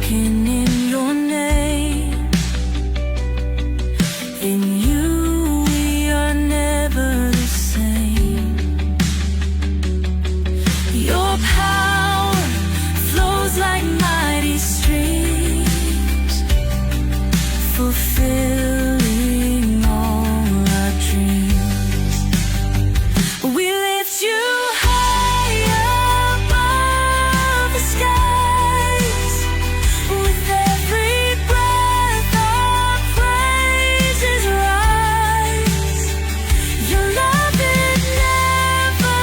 spoken in your name. In you we are never the same. Your power flows like mighty streams, fulfilling all our dreams. We lift you high above the skies. With every breath our praises rise. Your love, it never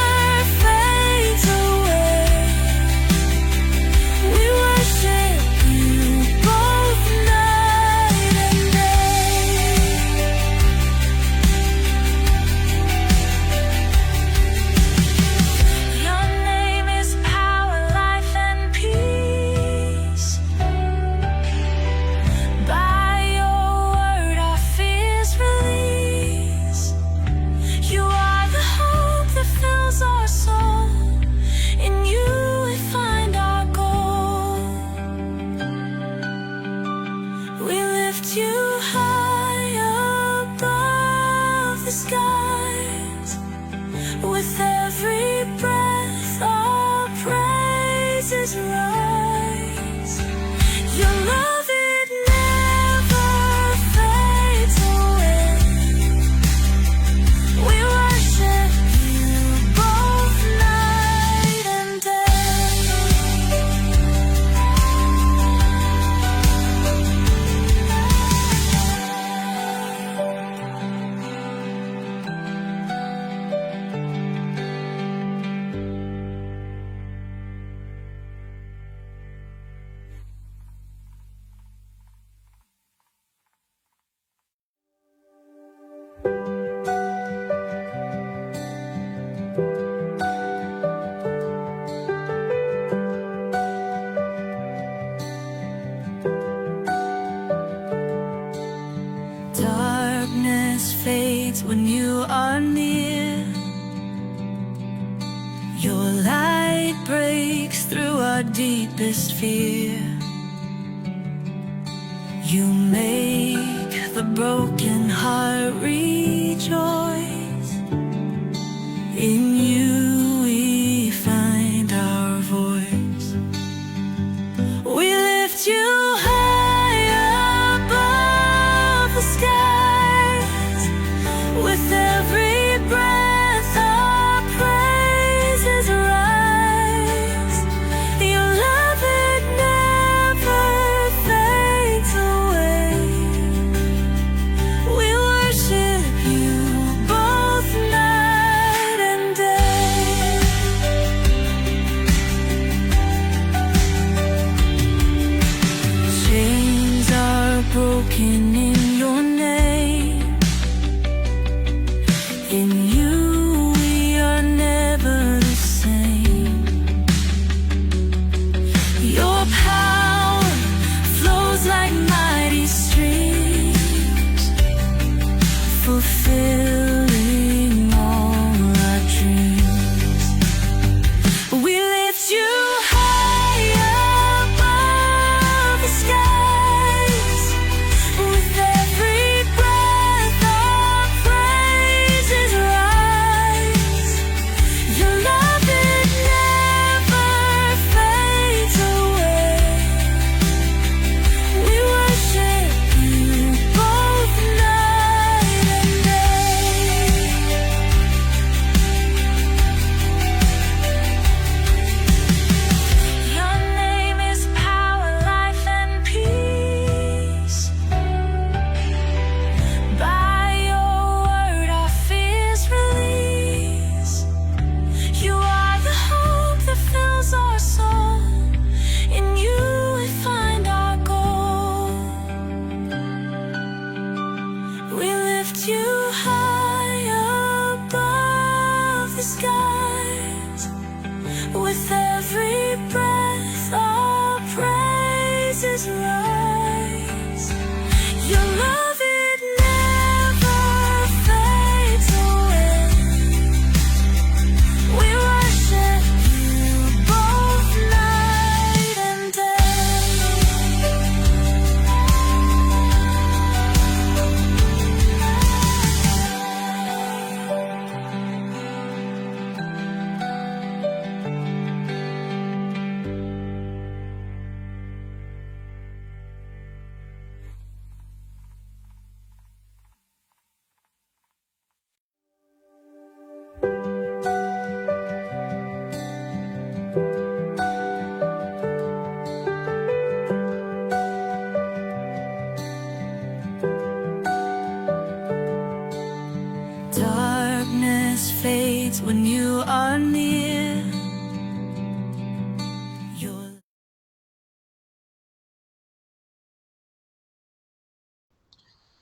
fades away. We worship you both night and day. Your name is power, life, and peace. By your word our fears release. You are the hope that fills our soul. In you we find our goal. We lift you high above the skies. With every breath our praises rise. Your love, it never fades away. We worship you both night and day. Darkness fades when you are near. Your light breaks through our deepest fear. You make the broken heart rejoice. In you we find our voice. We lift you high above the skies. With every breath our praises rise. Your love, it never fades away. We worship you both night and day.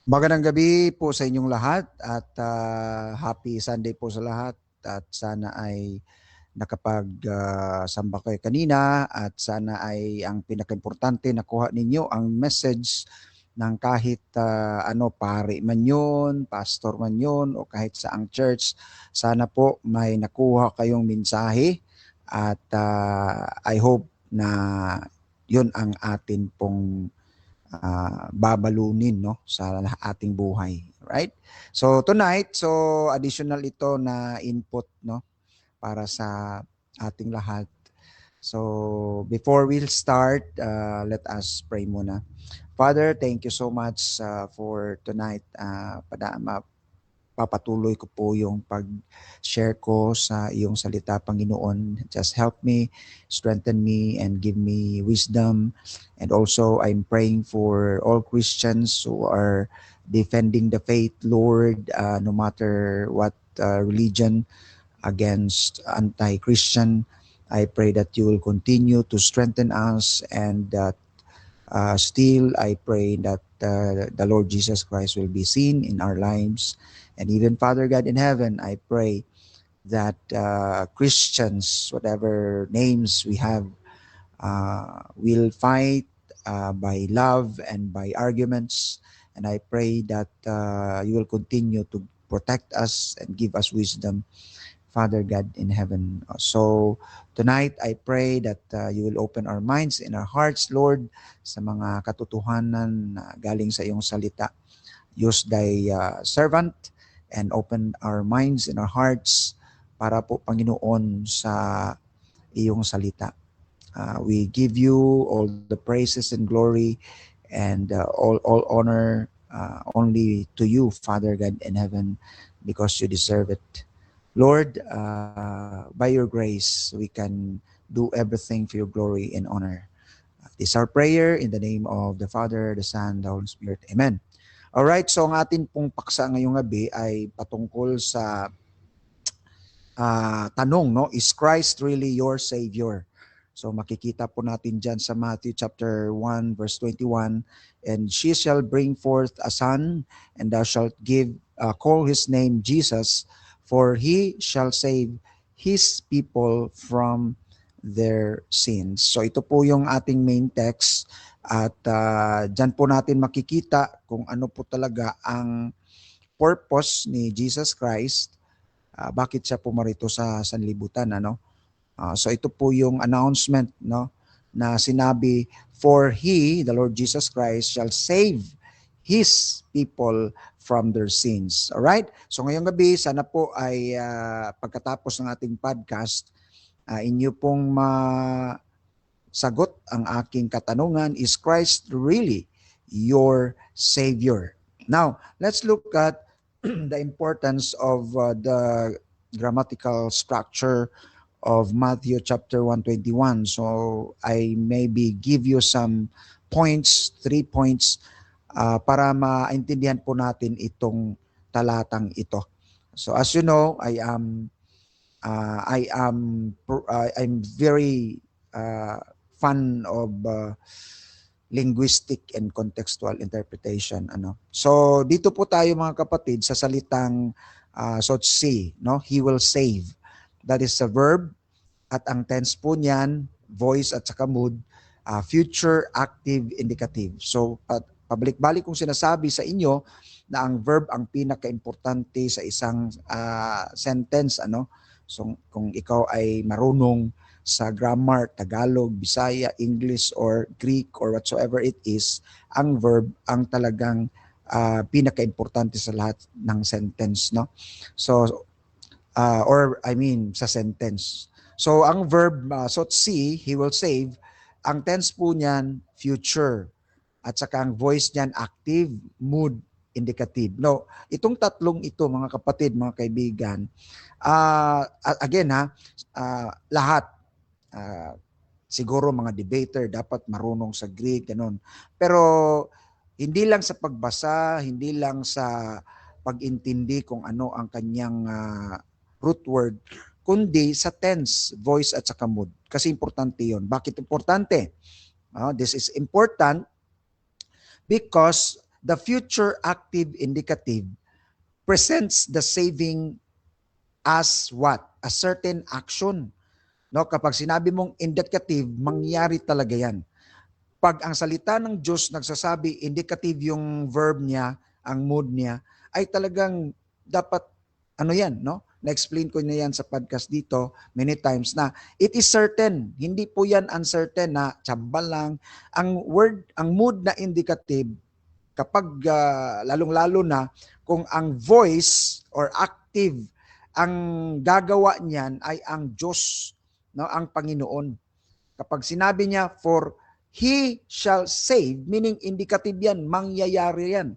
Magandang gabi po sa inyong lahat at happy Sunday po sa lahat at sana ay nakapag-samba kayo kanina at sana ay ang pinakaimportante nakuha ninyo ang message ng kahit ano, pari man yun, pastor man yun o kahit saang church. Sana po may nakuha kayong mensahe at I hope na yun ang atin pong babalunin, no, sa ating buhay, right? So tonight, so additional ito na input, no, para sa ating lahat. So before we'll start, let us pray muna. Father, thank you so much for tonight. Papatuloy ko po yung pag-share ko sa iyong salita, Panginoon. Just help me, strengthen me, and give me wisdom. And also, I'm praying for all Christians who are defending the faith, Lord, no matter what religion, against anti-Christian. I pray that you will continue to strengthen us and that still, I pray that the Lord Jesus Christ will be seen in our lives. And even Father God in heaven, I pray that Christians, whatever names we have, will fight by love and by arguments. And I pray that you will continue to protect us and give us wisdom, Father God in heaven. So tonight, I pray that you will open our minds and our hearts, Lord, sa mga katotohanan na galing sa iyong salita. Use thy servant and open our minds and our hearts para po, Panginoon, sa iyong salita. We give you all the praises and glory and all honor only to you, Father God in heaven, because you deserve it. Lord, by your grace, we can do everything for your glory and honor. This is our prayer in the name of the Father, the Son, the Holy Spirit. Amen. Alright, so ang atin pong paksa ngayong gabi ay patungkol sa tanong, no? Is Christ really your Savior? So makikita po natin dyan sa Matthew chapter 1 verse 21, and she shall bring forth a son, and thou shalt call his name Jesus, for he shall save his people from their sins. So ito po yung ating main text at dyan po natin makikita kung ano po talaga ang purpose ni Jesus Christ, bakit siya pumarito sa sanlibutan, ano? So ito po yung announcement, no, na sinabi, for he, the Lord Jesus Christ, shall save his people from their sins. All right? So ngayong gabi, sana po ay pagkatapos ng ating podcast, inyo pong sagot ang aking katanungan, is Christ really your Savior? Now, let's look at the importance of the grammatical structure of Matthew chapter 121. So I maybe give you some points, 3 points, para maintindihan po natin itong talatang ito. So as you know, I'm very fan of linguistic and contextual interpretation, ano. So dito po tayo, mga kapatid, sa salitang sotsi, no? He will save. That is a verb at ang tense po niyan, voice at saka mood, future active indicative. So pabalik-balik kong sinasabi sa inyo na ang verb ang pinaka-importante sa isang sentence, ano. So kung ikaw ay marunong sa grammar, Tagalog, Bisaya, English, or Greek, or whatsoever it is, ang verb ang talagang pinaka-importante sa lahat ng sentence, no? So, sa sentence. So, ang verb, sotsi, he will save, ang tense po niyan, future. At saka ang voice niyan, active, mood, indicative. No, itong tatlong ito, mga kapatid, mga kaibigan, again lahat, siguro mga debater dapat marunong sa Greek, ganun. Pero hindi lang sa pagbasa, hindi lang sa pag-intindi kung ano ang kanyang root word, kundi sa tense, voice at saka mood. Kasi importante yun. Bakit importante? This is important because the future active indicative presents the saving as what? A certain action. No, kapag sinabi mong indicative, mangyari talaga 'yan. Pag ang salita ng Diyos nagsasabi, indicative yung verb niya, ang mood niya, ay talagang dapat, ano yan, no? Na-explain ko na yan sa podcast dito many times na it is certain, hindi po yan uncertain na tsamba lang. Ang word, ang mood na indicative, kapag lalong-lalo na kung ang voice or active, ang gagawa niyan ay ang Diyos, no? Ang Panginoon. Kapag sinabi niya, for He shall save, meaning indicative yan, mangyayari yan.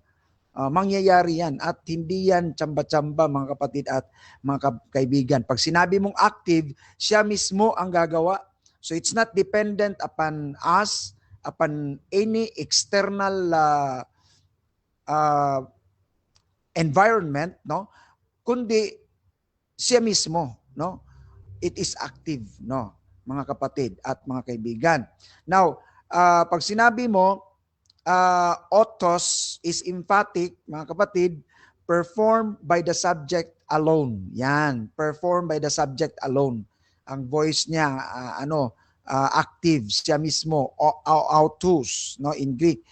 Mangyayari yan at hindi yan tsamba-tsamba mga kapatid at mga kaibigan. Pag sinabi mong active, siya mismo ang gagawa. So it's not dependent upon us, upon any external environment, no? Kundi siya mismo, no? It is active, no? Mga kapatid at mga kaibigan. Now, pag sinabi mo, autos is emphatic, mga kapatid, performed by the subject alone. Yan, performed by the subject alone. Ang voice niya, active, siya mismo, autos, no, in Greek.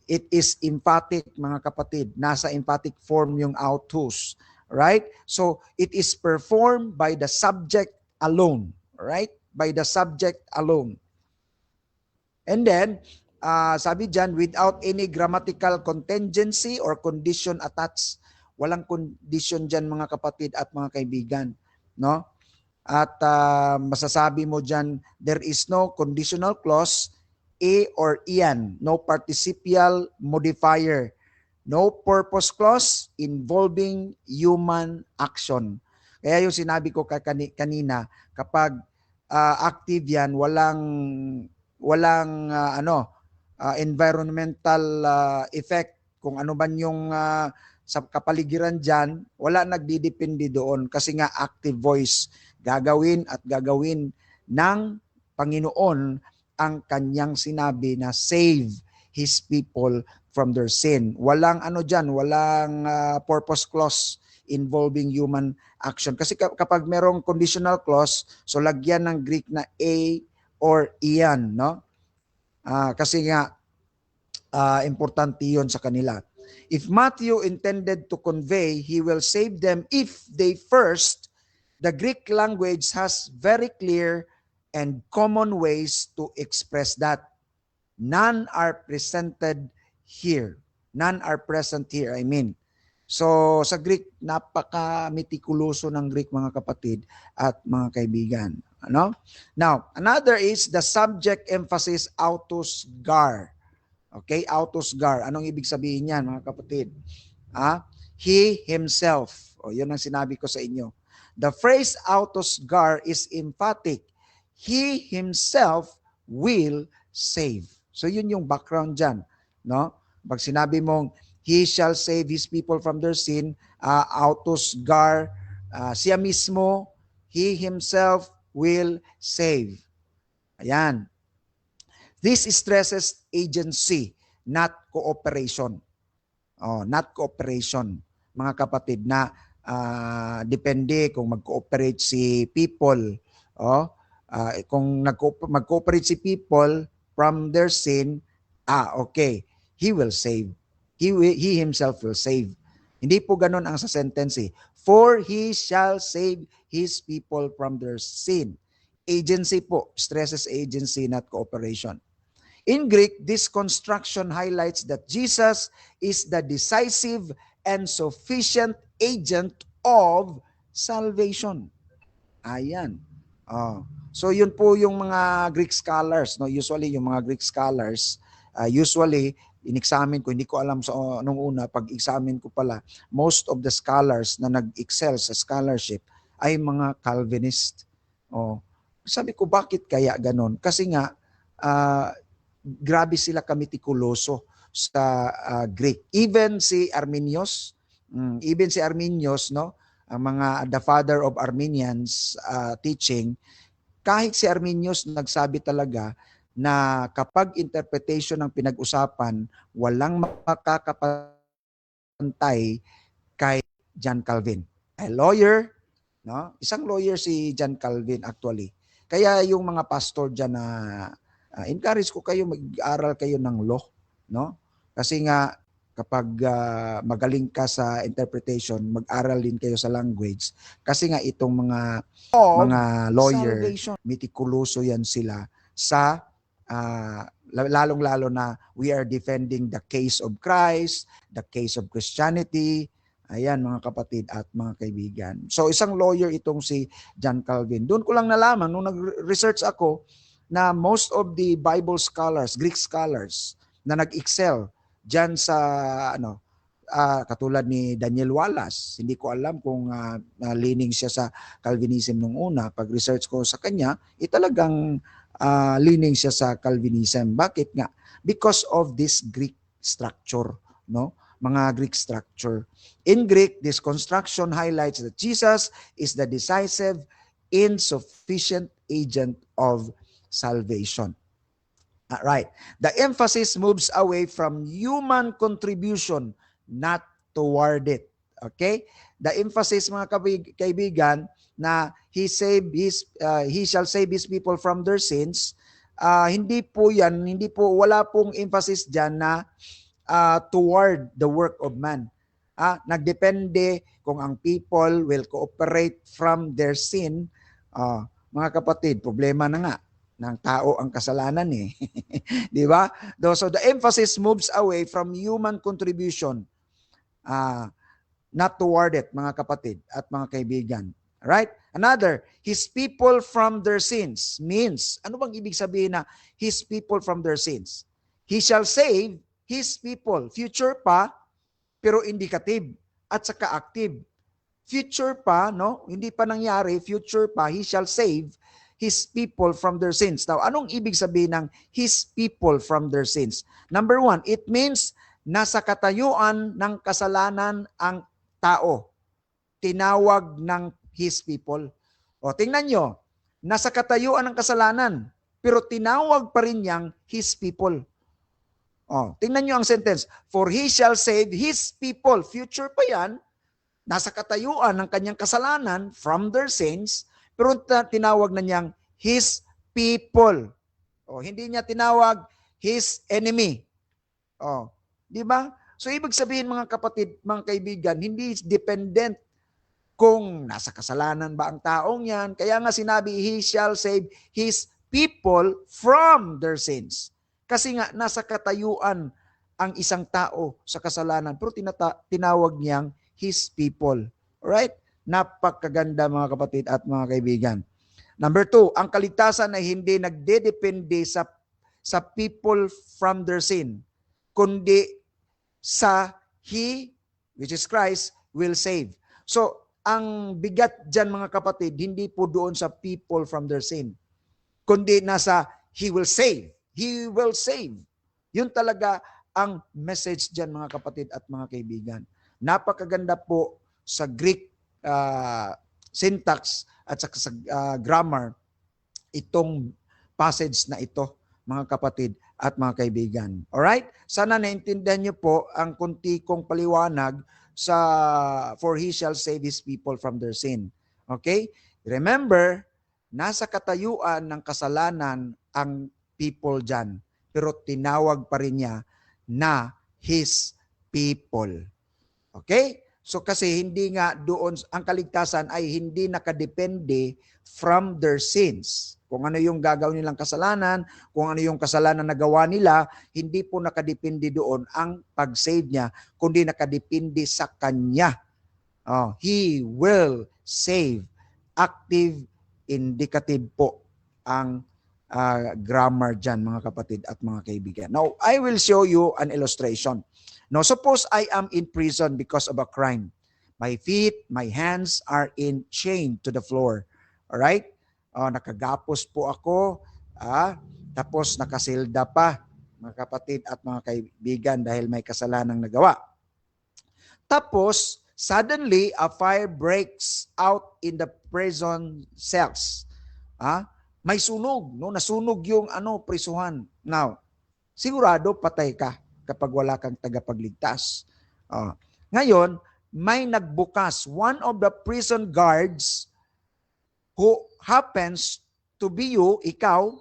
It is emphatic, mga kapatid. Nasa emphatic form yung autos. Right? So, it is performed by the subject alone. Right? By the subject alone. And then, sabi dyan, without any grammatical contingency or condition attached. Walang condition dyan mga kapatid at mga kaibigan. No? At masasabi mo dyan, there is no conditional clause, a or ian, no participial modifier, no purpose clause involving human action. Kaya yung sinabi ko kanina, kapag active yan, walang environmental effect, kung ano man yung sa kapaligiran dyan, wala nagdidepende doon kasi nga active voice, gagawin at gagawin ng Panginoon ang kanyang sinabi na save His people from their sin. Walang walang purpose clause involving human action. Kasi kapag merong conditional clause, so lagyan ng Greek na a or iyan, no? Kasi nga, importante yun sa kanila. If Matthew intended to convey, he will save them if they first, the Greek language has very clear and common ways to express that. None are presented here. None are present here, I mean. So, sa Greek, napaka-metikuloso ng Greek, mga kapatid at mga kaibigan. Ano? Now, another is the subject emphasis autos gar. Okay, autos gar. Anong ibig sabihin niyan, mga kapatid? He himself. Yun ang sinabi ko sa inyo. The phrase autos gar is emphatic. He himself will save. So yun yung background dyan, no? Pag sinabi mong he shall save his people from their sin, autos gar, siya mismo, he himself will save. Ayan. This stresses agency, not cooperation. Not cooperation, mga kapatid, na depende kung mag-cooperate si people. Kung mag-cooperate si people from their sin, okay, he will save. He himself will save. Hindi po ganun ang sa sentence. For he shall save his people from their sin. Agency po, stresses agency, not cooperation. In Greek, this construction highlights that Jesus is the decisive and sufficient agent of salvation. Ayan. So yun po yung mga Greek scholars, no? Usually yung mga Greek scholars, usually in-examine ko, hindi ko alam nung una, pag-examine ko pala, most of the scholars na nag-excel sa scholarship ay mga Calvinist. Sabi ko, bakit kaya ganon? Kasi nga, grabe sila kamitikuloso sa Greek. Even si Arminius, no, ang the father of Arminians teaching, kahit si Arminius nagsabi talaga na kapag interpretation ng pinag-usapan, walang makakapantay kay John Calvin. A lawyer, no? Isang lawyer si John Calvin actually. Kaya yung mga pastor diyan na encourage ko kayo mag-aral kayo ng law, no? Kasi nga kapag magaling ka sa interpretation, mag-aral din kayo sa language. Kasi nga itong mga lawyer, mitikuloso yan sila sa lalong-lalo na we are defending the case of Christ, the case of Christianity. Ayan mga kapatid at mga kaibigan. So isang lawyer itong si John Calvin. Doon ko lang nalaman nung nag-research ako na most of the Bible scholars, Greek scholars na nag-excel diyan sa katulad ni Daniel Wallace. Hindi ko alam kung leaning siya sa Calvinism nung una. Pag research ko sa kanya, talagang leaning siya sa Calvinism. Bakit nga? Because of this Greek structure, no? Mga Greek structure. In Greek, this construction highlights that Jesus is the decisive, insufficient agent of salvation. Right. The emphasis moves away from human contribution, not toward it. Okay? The emphasis, mga kaibigan, na he shall save his people from their sins. Hindi po wala pong emphasis diyan na toward the work of man. Nagdepende kung ang people will cooperate from their sin. Mga kapatid, problema na nga ng tao ang kasalanan eh. Di ba? So the emphasis moves away from human contribution, not toward it, mga kapatid at mga kaibigan. Right? Another, his people from their sins means, ano bang ibig sabihin na his people from their sins? He shall save his people. Future pa, pero indicative at saka active. Future pa, no? Hindi pa nangyari, future pa, he shall save his people from their sins. Now, anong ibig sabihin ng his people from their sins? Number one, it means nasa katayuan ng kasalanan ang tao. Tinawag ng his people. O, tingnan nyo, nasa katayuan ng kasalanan, pero tinawag pa rin niyang his people. Oh, tingnan nyo ang sentence. For he shall save his people. Future pa yan. Nasa katayuan ng kanyang kasalanan from their sins, pero tinawag na niyang his people. Oh, hindi niya tinawag his enemy. Oh, di ba? So ibig sabihin mga kapatid, mga kaibigan, hindi dependent kung nasa kasalanan ba ang taong yan. Kaya nga sinabi, he shall save his people from their sins. Kasi nga, nasa katayuan ang isang tao sa kasalanan, pero tinawag niyang his people. Alright? Napakaganda mga kapatid at mga kaibigan. Number 2, ang kaligtasan ay hindi nagdedepende sa people from their sin, kundi sa he, which is Christ, will save. So, ang bigat dyan mga kapatid, hindi po doon sa people from their sin, kundi nasa he will save. He will save. Yun talaga ang message dyan mga kapatid at mga kaibigan. Napakaganda po sa Greek syntax at sa grammar itong passage na ito mga kapatid at mga kaibigan. Alright? Sana naintindihan niyo po ang kunti kong paliwanag sa for he shall save his people from their sin. Okay? Remember, nasa katayuan ng kasalanan ang people dyan. Pero tinawag pa rin niya na his people. Okay? So kasi hindi nga doon, ang kaligtasan ay hindi nakadepende from their sins. Kung ano yung gagawin nilang kasalanan, kung ano yung kasalanan na gawa nila, hindi po nakadepende doon ang pag-save niya, kundi nakadepende sa kanya. He will save. Active, indicative po ang grammar dyan, mga kapatid at mga kaibigan. Now, I will show you an illustration. Now, suppose I am in prison because of a crime. My feet, my hands are chained to the floor. Alright? Nakagapos po ako. Tapos nakasilda pa, mga kapatid at mga kaibigan, dahil may kasalanang nagawa. Tapos, suddenly, a fire breaks out in the prison cells. may sunog, no? Nasunog yung prisuhan. Now, sigurado patay ka kapag wala kang tagapagligtas. Ngayon, may nagbukas. One of the prison guards who happens to be you, ikaw,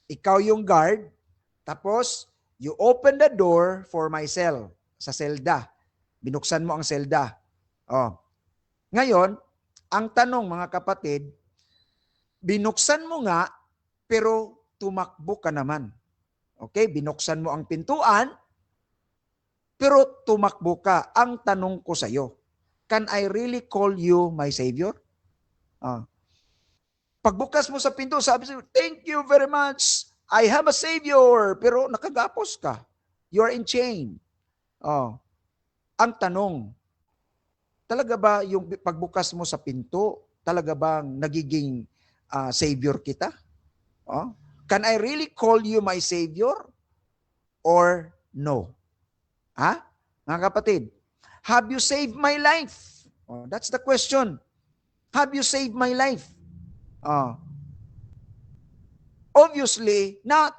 ikaw yung guard, tapos you open the door for my cell, sa selda. Binuksan mo ang selda. Ngayon, ang tanong mga kapatid, binuksan mo nga, pero tumakbo ka naman. Okay, binuksan mo ang pintuan, pero tumakbo ka. Ang tanong ko sa iyo, can I really call you my Savior? Pagbukas mo sa pinto, sabi sa'yo, thank you very much, I have a Savior. Pero nakagapos ka. You are in chain. Ang tanong, talaga ba yung pagbukas mo sa pinto, talaga bang nagiging Savior kita? Can I really call you my Savior? Or no? Mga kapatid, have you saved my life? That's the question. Have you saved my life? Obviously, not.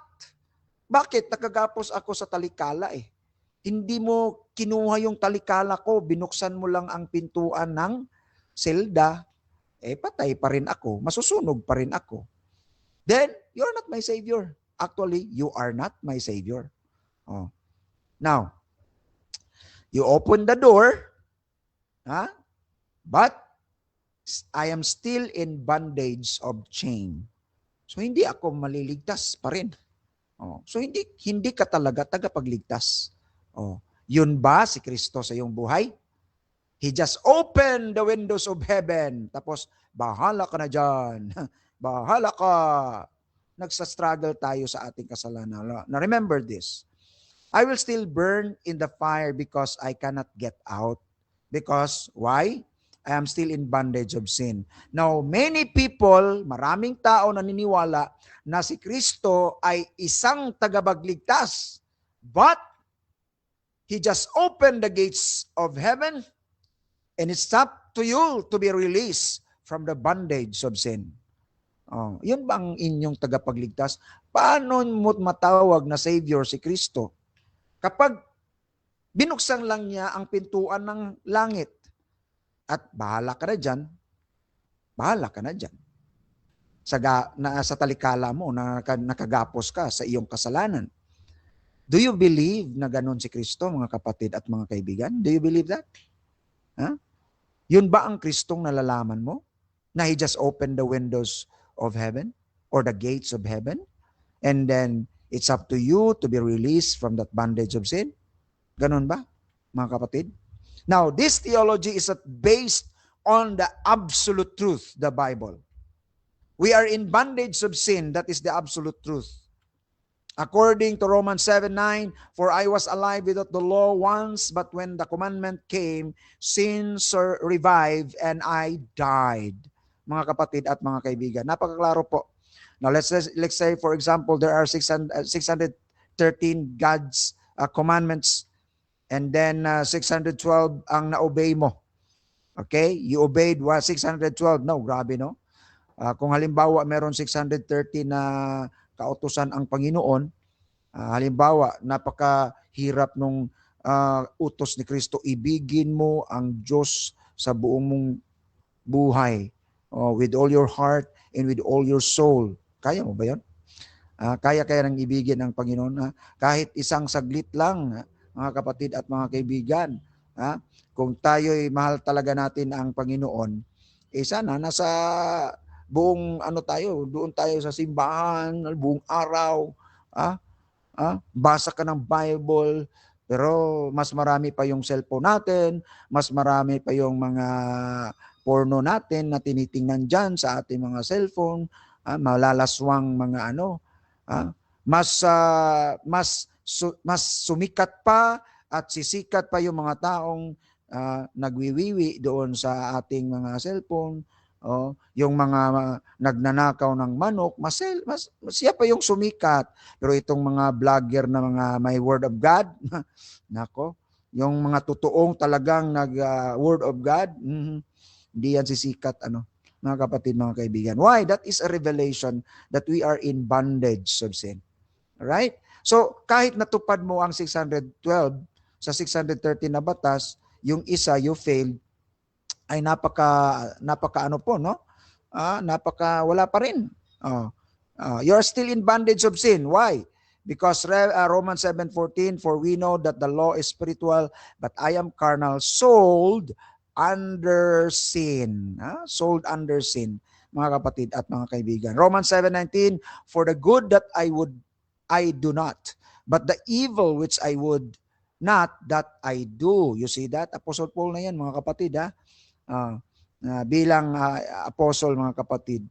Bakit? Nakagapos ako sa talikala eh. Hindi mo kinuha yung talikala ko, binuksan mo lang ang pintuan ng selda, patay pa rin ako, masusunog pa rin ako. Then, you're not my Savior. Actually, you are not my Savior. Now, you open the door, but I am still in bondage of chain. So, hindi ako maliligtas pa rin. So, hindi ka talaga tagapagligtas. Yun ba si Kristo sa iyong buhay? He just opened the windows of heaven. Tapos, bahala ka na dyan. Bahala ka. Nagsa-struggle tayo sa ating kasalanan. Now, remember this. I will still burn in the fire because I cannot get out. Because, why? I am still in bondage of sin. Now, many people, maraming tao naniniwala na si Kristo ay isang tagapagligtas. But, He just opened the gates of heaven and it's up to you to be released from the bondage of sin. Yun ba ang inyong tagapagligtas? Paano mo matawag na Savior si Kristo? Kapag binuksan lang niya ang pintuan ng langit at bahala ka na dyan, bahala ka na dyan. Sa talikala mo na nakagapos ka sa iyong kasalanan. Do you believe na ganun si Kristo, mga kapatid at mga kaibigan? Do you believe that? Yun ba ang Kristong nalalaman mo? Na He just opened the windows of heaven or the gates of heaven? And then, it's up to you to be released from that bondage of sin? Ganun ba, mga kapatid? Now, this theology is based on the absolute truth, the Bible. We are in bondage of sin. That is the absolute truth. According to Romans 7:9, for I was alive without the law once, but when the commandment came, sin revived and I died. Mga kapatid at mga kaibigan, napakaklaro po. Now let's say for example, there are 613 God's commandments, and then 612 ang na-obey mo. Okay? You obeyed 612. No, grabe no? Kung halimbawa meron 613 na kautusan ang Panginoon, halimbawa, napakahirap nung utos ni Kristo, ibigin mo ang Diyos sa buong mong buhay, with all your heart and with all your soul. Kaya mo ba yun? Kaya nang ibigin ang Panginoon. Kahit isang saglit lang, mga kapatid at mga kaibigan. Kung tayo'y mahal talaga natin ang Panginoon, sana nasa buong doon tayo sa simbahan, buong araw, basa ka ng Bible, pero mas marami pa yung cellphone natin, mas marami pa yung mga porno natin na tinitingnan dyan sa ating mga cellphone, malalaswang mga mas sumikat pa at sisikat pa yung mga taong nagwiwiwi doon sa ating mga cellphone. Yung mga nagnanakaw ng manok, siya pa yung sumikat. Pero itong mga vlogger na mga may word of God, nako, yung mga totoong talagang nag word of God, hindi yan sisikat mga kapatid, mga kaibigan. Why? That is a revelation that we are in bondage of sin. Alright? So, kahit natupad mo ang 612 sa 613 na batas, yung isa, you failed, ay napaka ano po, no? Napaka wala pa rin. You're still in bondage of sin. Why? Because Romans 7:14, for we know that the law is spiritual, but I am carnal, sold under sin. Sold under sin, mga kapatid at mga kaibigan. Romans 7:19, for the good that I do not, but the evil which I would not, that I do. You see that? Apostle Paul na yan, mga kapatid. Bilang apostle, mga kapatid,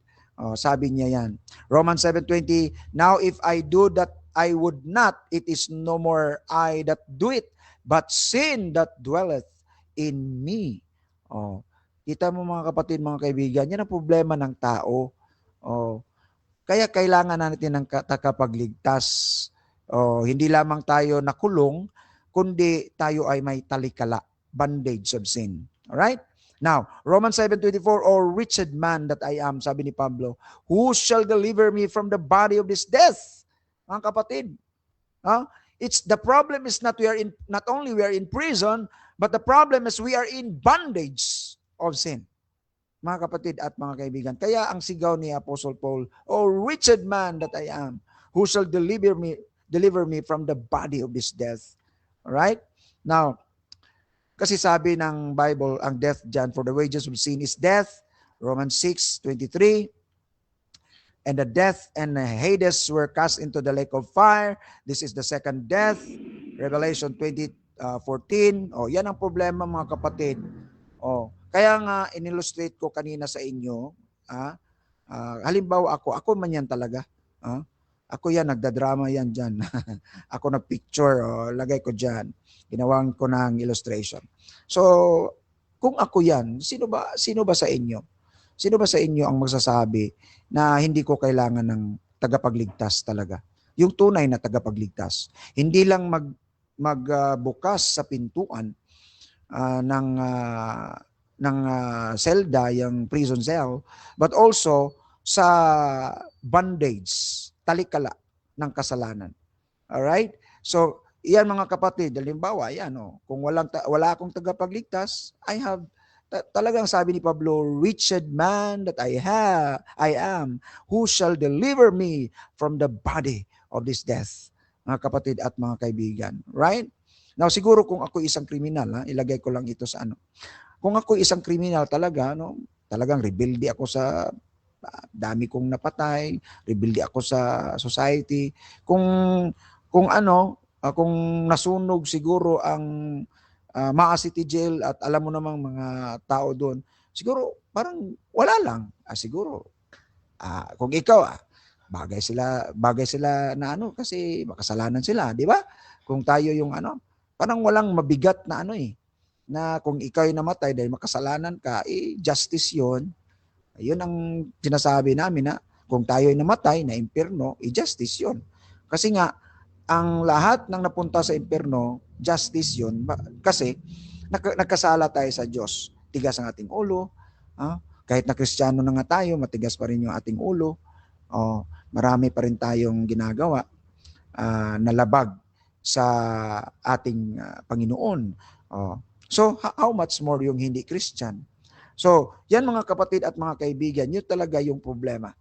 sabi niya yan. Romans 7:20, now if I do that I would not, it is no more I that do it, but sin that dwelleth in me. Kita mo, mga kapatid, mga kaibigan, yan ang problema ng tao. Kaya kailangan natin ng tagapagligtas. Hindi lamang tayo nakulong, kundi tayo ay may talikala, bondage of sin. Alright? Now, Romans 7:24, O wretched man that I am, sabi ni Pablo, who shall deliver me from the body of this death? Mga kapatid, it's the problem is not only we are in prison, but the problem is we are in bondage of sin. Mga kapatid at mga kaibigan. Kaya ang sigaw ni Apostle Paul, O wretched man that I am, who shall deliver me from the body of this death. Alright? Now, kasi sabi ng Bible, ang death dyan, for the wages of sin is death. Romans 6:23. And the death and Hades were cast into the lake of fire. This is the second death. Revelation 20:14. Yan ang problema, mga kapatid. Kaya nga, in-illustrate ko kanina sa inyo, halimbawa ako man yan talaga. Ako yan, nagdadrama yan dyan. Ako nag-picture, lagay ko dyan. Ginawang ko ng illustration. So, kung ako yan, sino ba sa inyo? Sino ba sa inyo ang magsasabi na hindi ko kailangan ng tagapagligtas talaga? Yung tunay na tagapagligtas. Hindi lang magbukas sa pintuan ng selda, yung prison cell, but also sa bondage, talikala ng kasalanan. Alright? So, iyan, mga kapatid, halimbawa, kung wala akong tagapagligtas, talagang sabi ni Pablo, wretched man that I am, who shall deliver me from the body of this death? Mga kapatid at mga kaibigan. Right? Now, siguro kung ako isang kriminal, ilagay ko lang ito sa Kung ako isang kriminal talaga, talagang rebelde ako sa dami kong napatay, rebelde ako sa society. Kung nasunog siguro ang Maa City Jail at alam mo namang mga tao doon, siguro parang wala lang. Siguro, kung ikaw, bagay sila na kasi makasalanan sila, di ba? Kung tayo yung parang walang mabigat na na kung ikaw ay namatay dahil makasalanan ka, justice yun. Yun ang sinasabi namin na kung tayo ay namatay na impyerno, justice yun. Kasi nga, ang lahat ng napunta sa impyerno, justice yun. Kasi nagkasala tayo sa Diyos. Tigas ang ating ulo. Kahit na Kristiyano na nga tayo, matigas pa rin yung ating ulo. Marami pa rin tayong ginagawa na labag sa ating Panginoon. So, how much more yung hindi Christian? So, yan, mga kapatid at mga kaibigan, yun talaga yung problema.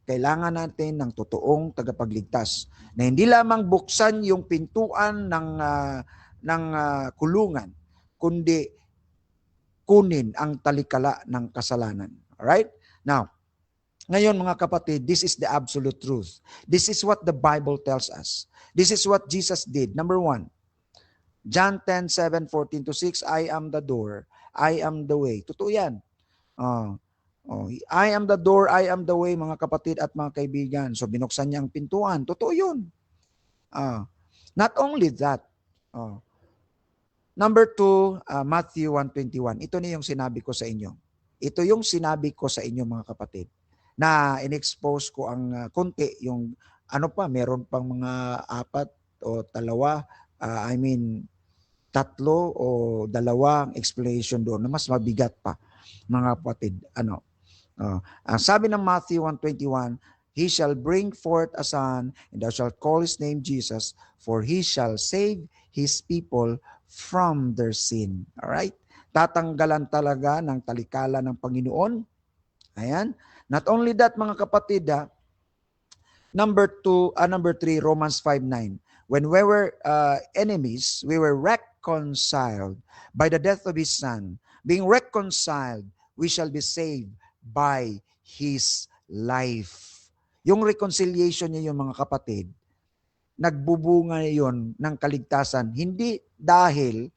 Kailangan natin ng totoong tagapagligtas na hindi lamang buksan yung pintuan ng kulungan, kundi kunin ang talikala ng kasalanan. Alright? Now, ngayon, mga kapatid, this is the absolute truth. This is what the Bible tells us. This is what Jesus did. Number 1, John 10:7-14-6, I am the door, I am the way. Totoo yan. I am the door, I am the way, mga kapatid at mga kaibigan. So, binuksan niya ang pintuan. Totoo yun. Not only that. Number 2, Matthew 1:21. Ito na yung sinabi ko sa inyo. Ito yung sinabi ko sa inyo, mga kapatid, na in-expose ko ang konti, yung meron pang mga 4 o 2, 3 o 2 explanation doon na mas mabigat pa, mga kapatid. Ang sabi ng Matthew 1:21, He shall bring forth a son, and thou shalt call his name Jesus, for he shall save his people from their sin. Alright? Tatanggalan talaga ng talikala ng Panginoon. Ayan. Not only that, mga kapatid, number 3, Romans 5:9. When we were enemies, we were reconciled by the death of his son. Being reconciled, we shall be saved by his life. Yung reconciliation niya, yung mga kapatid, nagbubunga yon ng kaligtasan, hindi dahil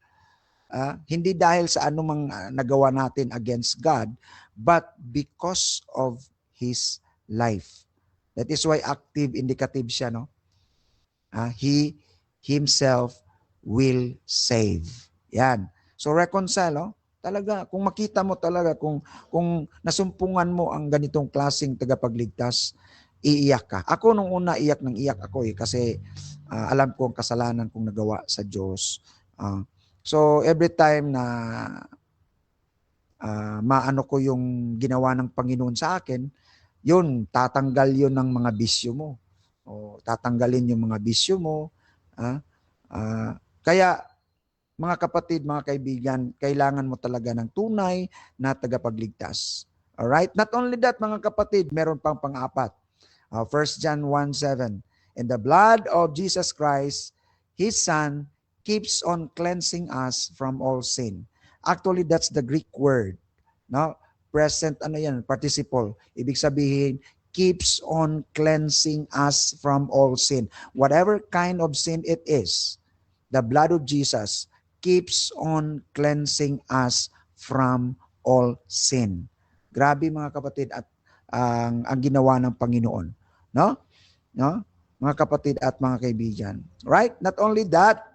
sa anumang nagawa natin against God, but because of his life. That is why active indicative siya, no? He himself will save. Yan. So reconcile, no? Talaga, kung makita mo talaga, kung nasumpungan mo ang ganitong klaseng tagapagligtas, iiyak ka. Ako nung una, iyak ako kasi alam ko ang kasalanan kong nagawa sa Diyos. So every time na maano ko yung ginawa ng Panginoon sa akin, yun, tatanggal yun ng mga bisyo mo. O tatanggalin yung mga bisyo mo. Kaya, mga kapatid, mga kaibigan, kailangan mo talaga ng tunay na tagapagligtas. Alright? Not only that, mga kapatid, meron pang pang-apat. 1 John 1:7. And the blood of Jesus Christ, His Son, keeps on cleansing us from all sin. Actually, that's the Greek word. No? Present, participle. Ibig sabihin, keeps on cleansing us from all sin. Whatever kind of sin it is, the blood of Jesus keeps on cleansing us from all sin. Grabe mga kapatid at ang ginawa ng Panginoon. No? Mga kapatid at mga kaibigan. Right? Not only that,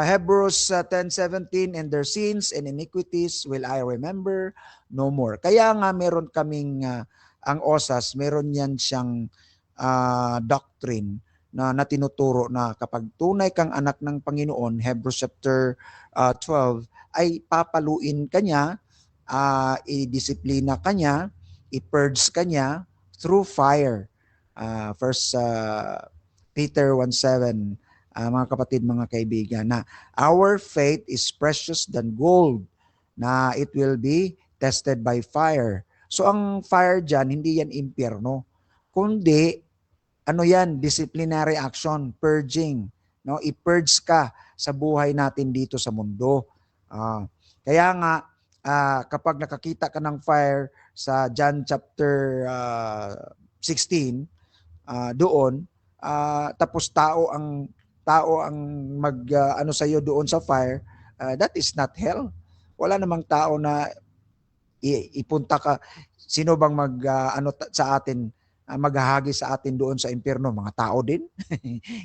Hebrews 10:17, and their sins and iniquities will I remember no more. Kaya nga meron kaming ang OSAS, meron yan siyang doctrine na tinuturo na kapag tunay kang anak ng Panginoon, Hebrews chapter 12, ay papaluin ka niya, i-disiplina ka niya, i-purge ka niya through fire. First Peter 1:7. Mga kapatid, mga kaibigan, na our faith is precious than gold, na it will be tested by fire. So ang fire dyan, hindi yan impyerno, kundi yan, disciplinary action, purging. No? I-purge ka sa buhay natin dito sa mundo. Kaya nga, kapag nakakita ka ng fire sa John chapter 16, doon, tapos tao ang sa iyo doon sa fire, that is not hell. Wala namang tao na ipunta ka. Sino bang sa atin, maghahagi sa atin doon sa impyerno? Mga tao din?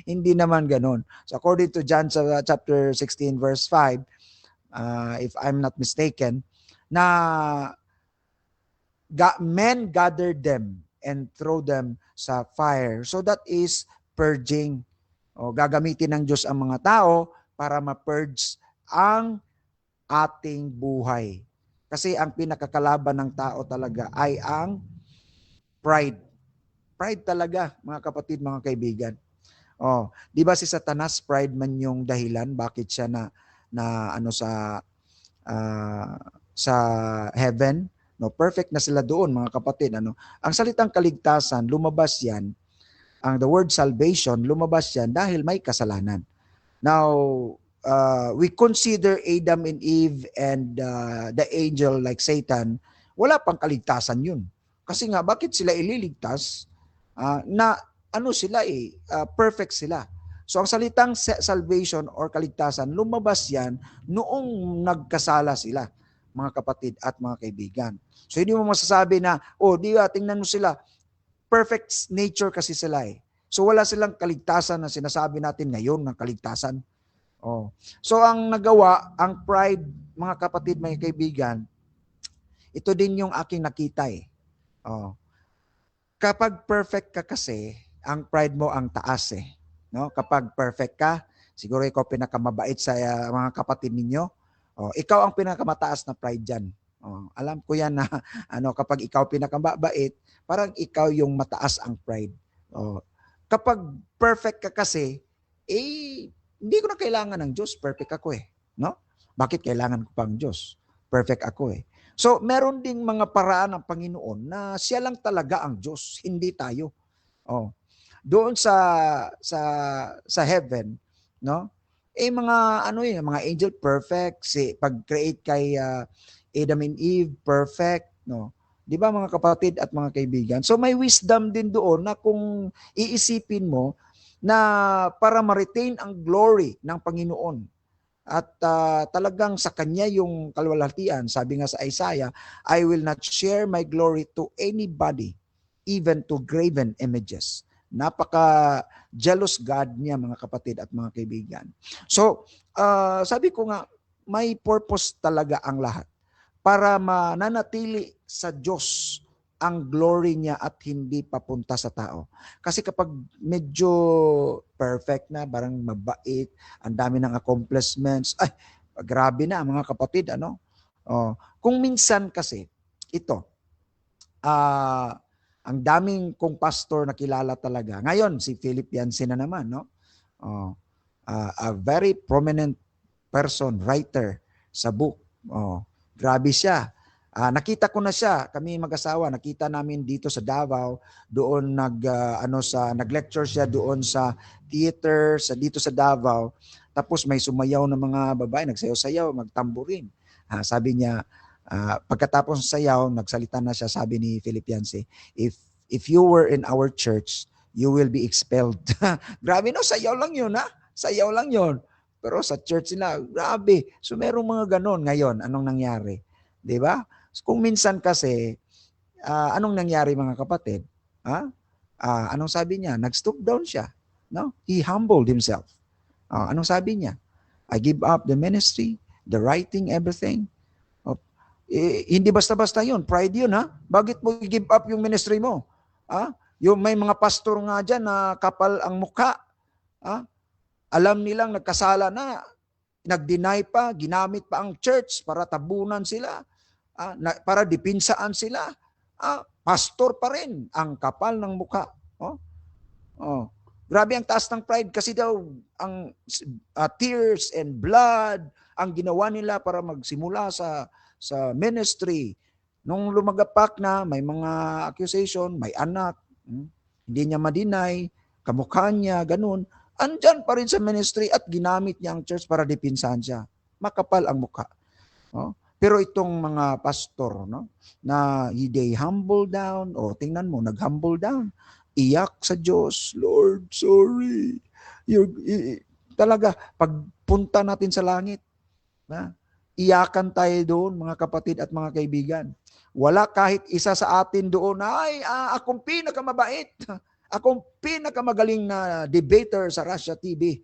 Hindi naman ganoon. So according to John chapter 16 verse 5, if I'm not mistaken, na men gathered them and throw them sa fire. So that is purging. Gagamitin ng Diyos ang mga tao para ma-purge ang ating buhay. Kasi ang pinakakalaban ng tao talaga ay ang pride. Pride talaga, mga kapatid, mga kaibigan. Di ba si Satanas, pride man yung dahilan bakit siya sa heaven? No, perfect na sila doon, mga kapatid. Ang salitang kaligtasan, lumabas yan. The word salvation, lumabas yan dahil may kasalanan. Now, we consider Adam and Eve and the angel like Satan, wala pang kaligtasan yun. Kasi nga, bakit sila ililigtas? Perfect sila. So, ang salitang salvation or kaligtasan, lumabas yan noong nagkasala sila, mga kapatid at mga kaibigan. So, hindi mo masasabi na, tingnan mo sila, perfect nature kasi sila eh. So wala silang kaligtasan na sinasabi natin ngayon ng kaligtasan. So ang nagawa, ang pride, mga kapatid, mga kaibigan, ito din yung aking nakita eh. Kapag perfect ka kasi, ang pride mo ang taas eh. No? Kapag perfect ka, siguro ikaw pinakamabait sa mga kapatid ninyo. Ikaw ang pinakamataas na pride dyan. Alam ko yan na kapag ikaw pinakamabait, parang ikaw yung mataas ang pride. Kapag perfect ka kasi, hindi ko na kailangan ng Diyos. Perfect ako eh. No? Bakit kailangan ko pang Diyos? Perfect ako eh. So, meron ding mga paraan ng Panginoon na siya lang talaga ang Diyos, hindi tayo. Doon sa heaven, no? Mga angel perfect, pag-create kay Adam and Eve perfect, no? 'Di ba mga kapatid at mga kaibigan? So may wisdom din doon na kung iisipin mo na para ma-retain ang glory ng Panginoon at talagang sa kanya yung kalwalhatian. Sabi nga sa Isaiah, I will not share my glory to anybody, even to graven images. Napaka-jealous God niya, mga kapatid at mga kaibigan. So, sabi ko nga, may purpose talaga ang lahat para mananatili sa Diyos ang glory niya at hindi papunta sa tao. Kasi kapag medyo perfect na, parang mabait, ang dami ng accomplishments, grabe na mga kapatid, kung minsan kasi, ito, ang daming kong pastor na kilala talaga. Ngayon, si Philip Yancey na naman, no? A very prominent person, writer sa book. Grabe siya. Nakita ko na siya, kami mag-asawa, nakita namin dito sa Davao, doon nag-lecture siya doon sa theater, dito sa Davao. Tapos may sumayaw na mga babae, nagsayaw-sayaw, magtamburin. Sabi niya, pagkatapos ng sayaw, nagsalita na siya, sabi ni Philip Yancey, if you were in our church, you will be expelled. Grabe no, sayaw lang yun Sayaw lang yun. Pero sa church nila, grabe. So merong mga ganon. Ngayon, anong nangyari? Di ba? So, kung minsan kasi, anong nangyari mga kapatid? Anong sabi niya? Nag-stoop down siya. No? He humbled himself. Anong sabi niya? I give up the ministry, the writing, everything. Hindi basta-basta yun. Pride yun, Bakit mo i-give up yung ministry mo? Yung may mga pastor nga dyan na kapal ang mukha. Alam nilang nagkasala na. Nag-deny pa, ginamit pa ang church para tabunan sila. Para dipinsaan sila. Pastor pa rin. Ang kapal ng mukha. Grabe ang taas ng pride kasi daw ang tears and blood ang ginawa nila para magsimula sa ministry. Nung lumagapak na, may mga accusation, may anak, hindi niya ma-deny, kamukha niya, ganun. Andyan pa rin sa ministry at ginamit niya ang church para dipinsahan siya. Makapal ang mukha. Pero itong mga pastor, na they humble down, tingnan mo, nag-humble down. Iyak sa Diyos, Lord, sorry. Talaga, pagpunta natin sa langit, iyakan tayo doon, mga kapatid at mga kaibigan. Wala kahit isa sa atin doon, akong pinakamabait. Akong pinakamagaling na debater sa Russia TV.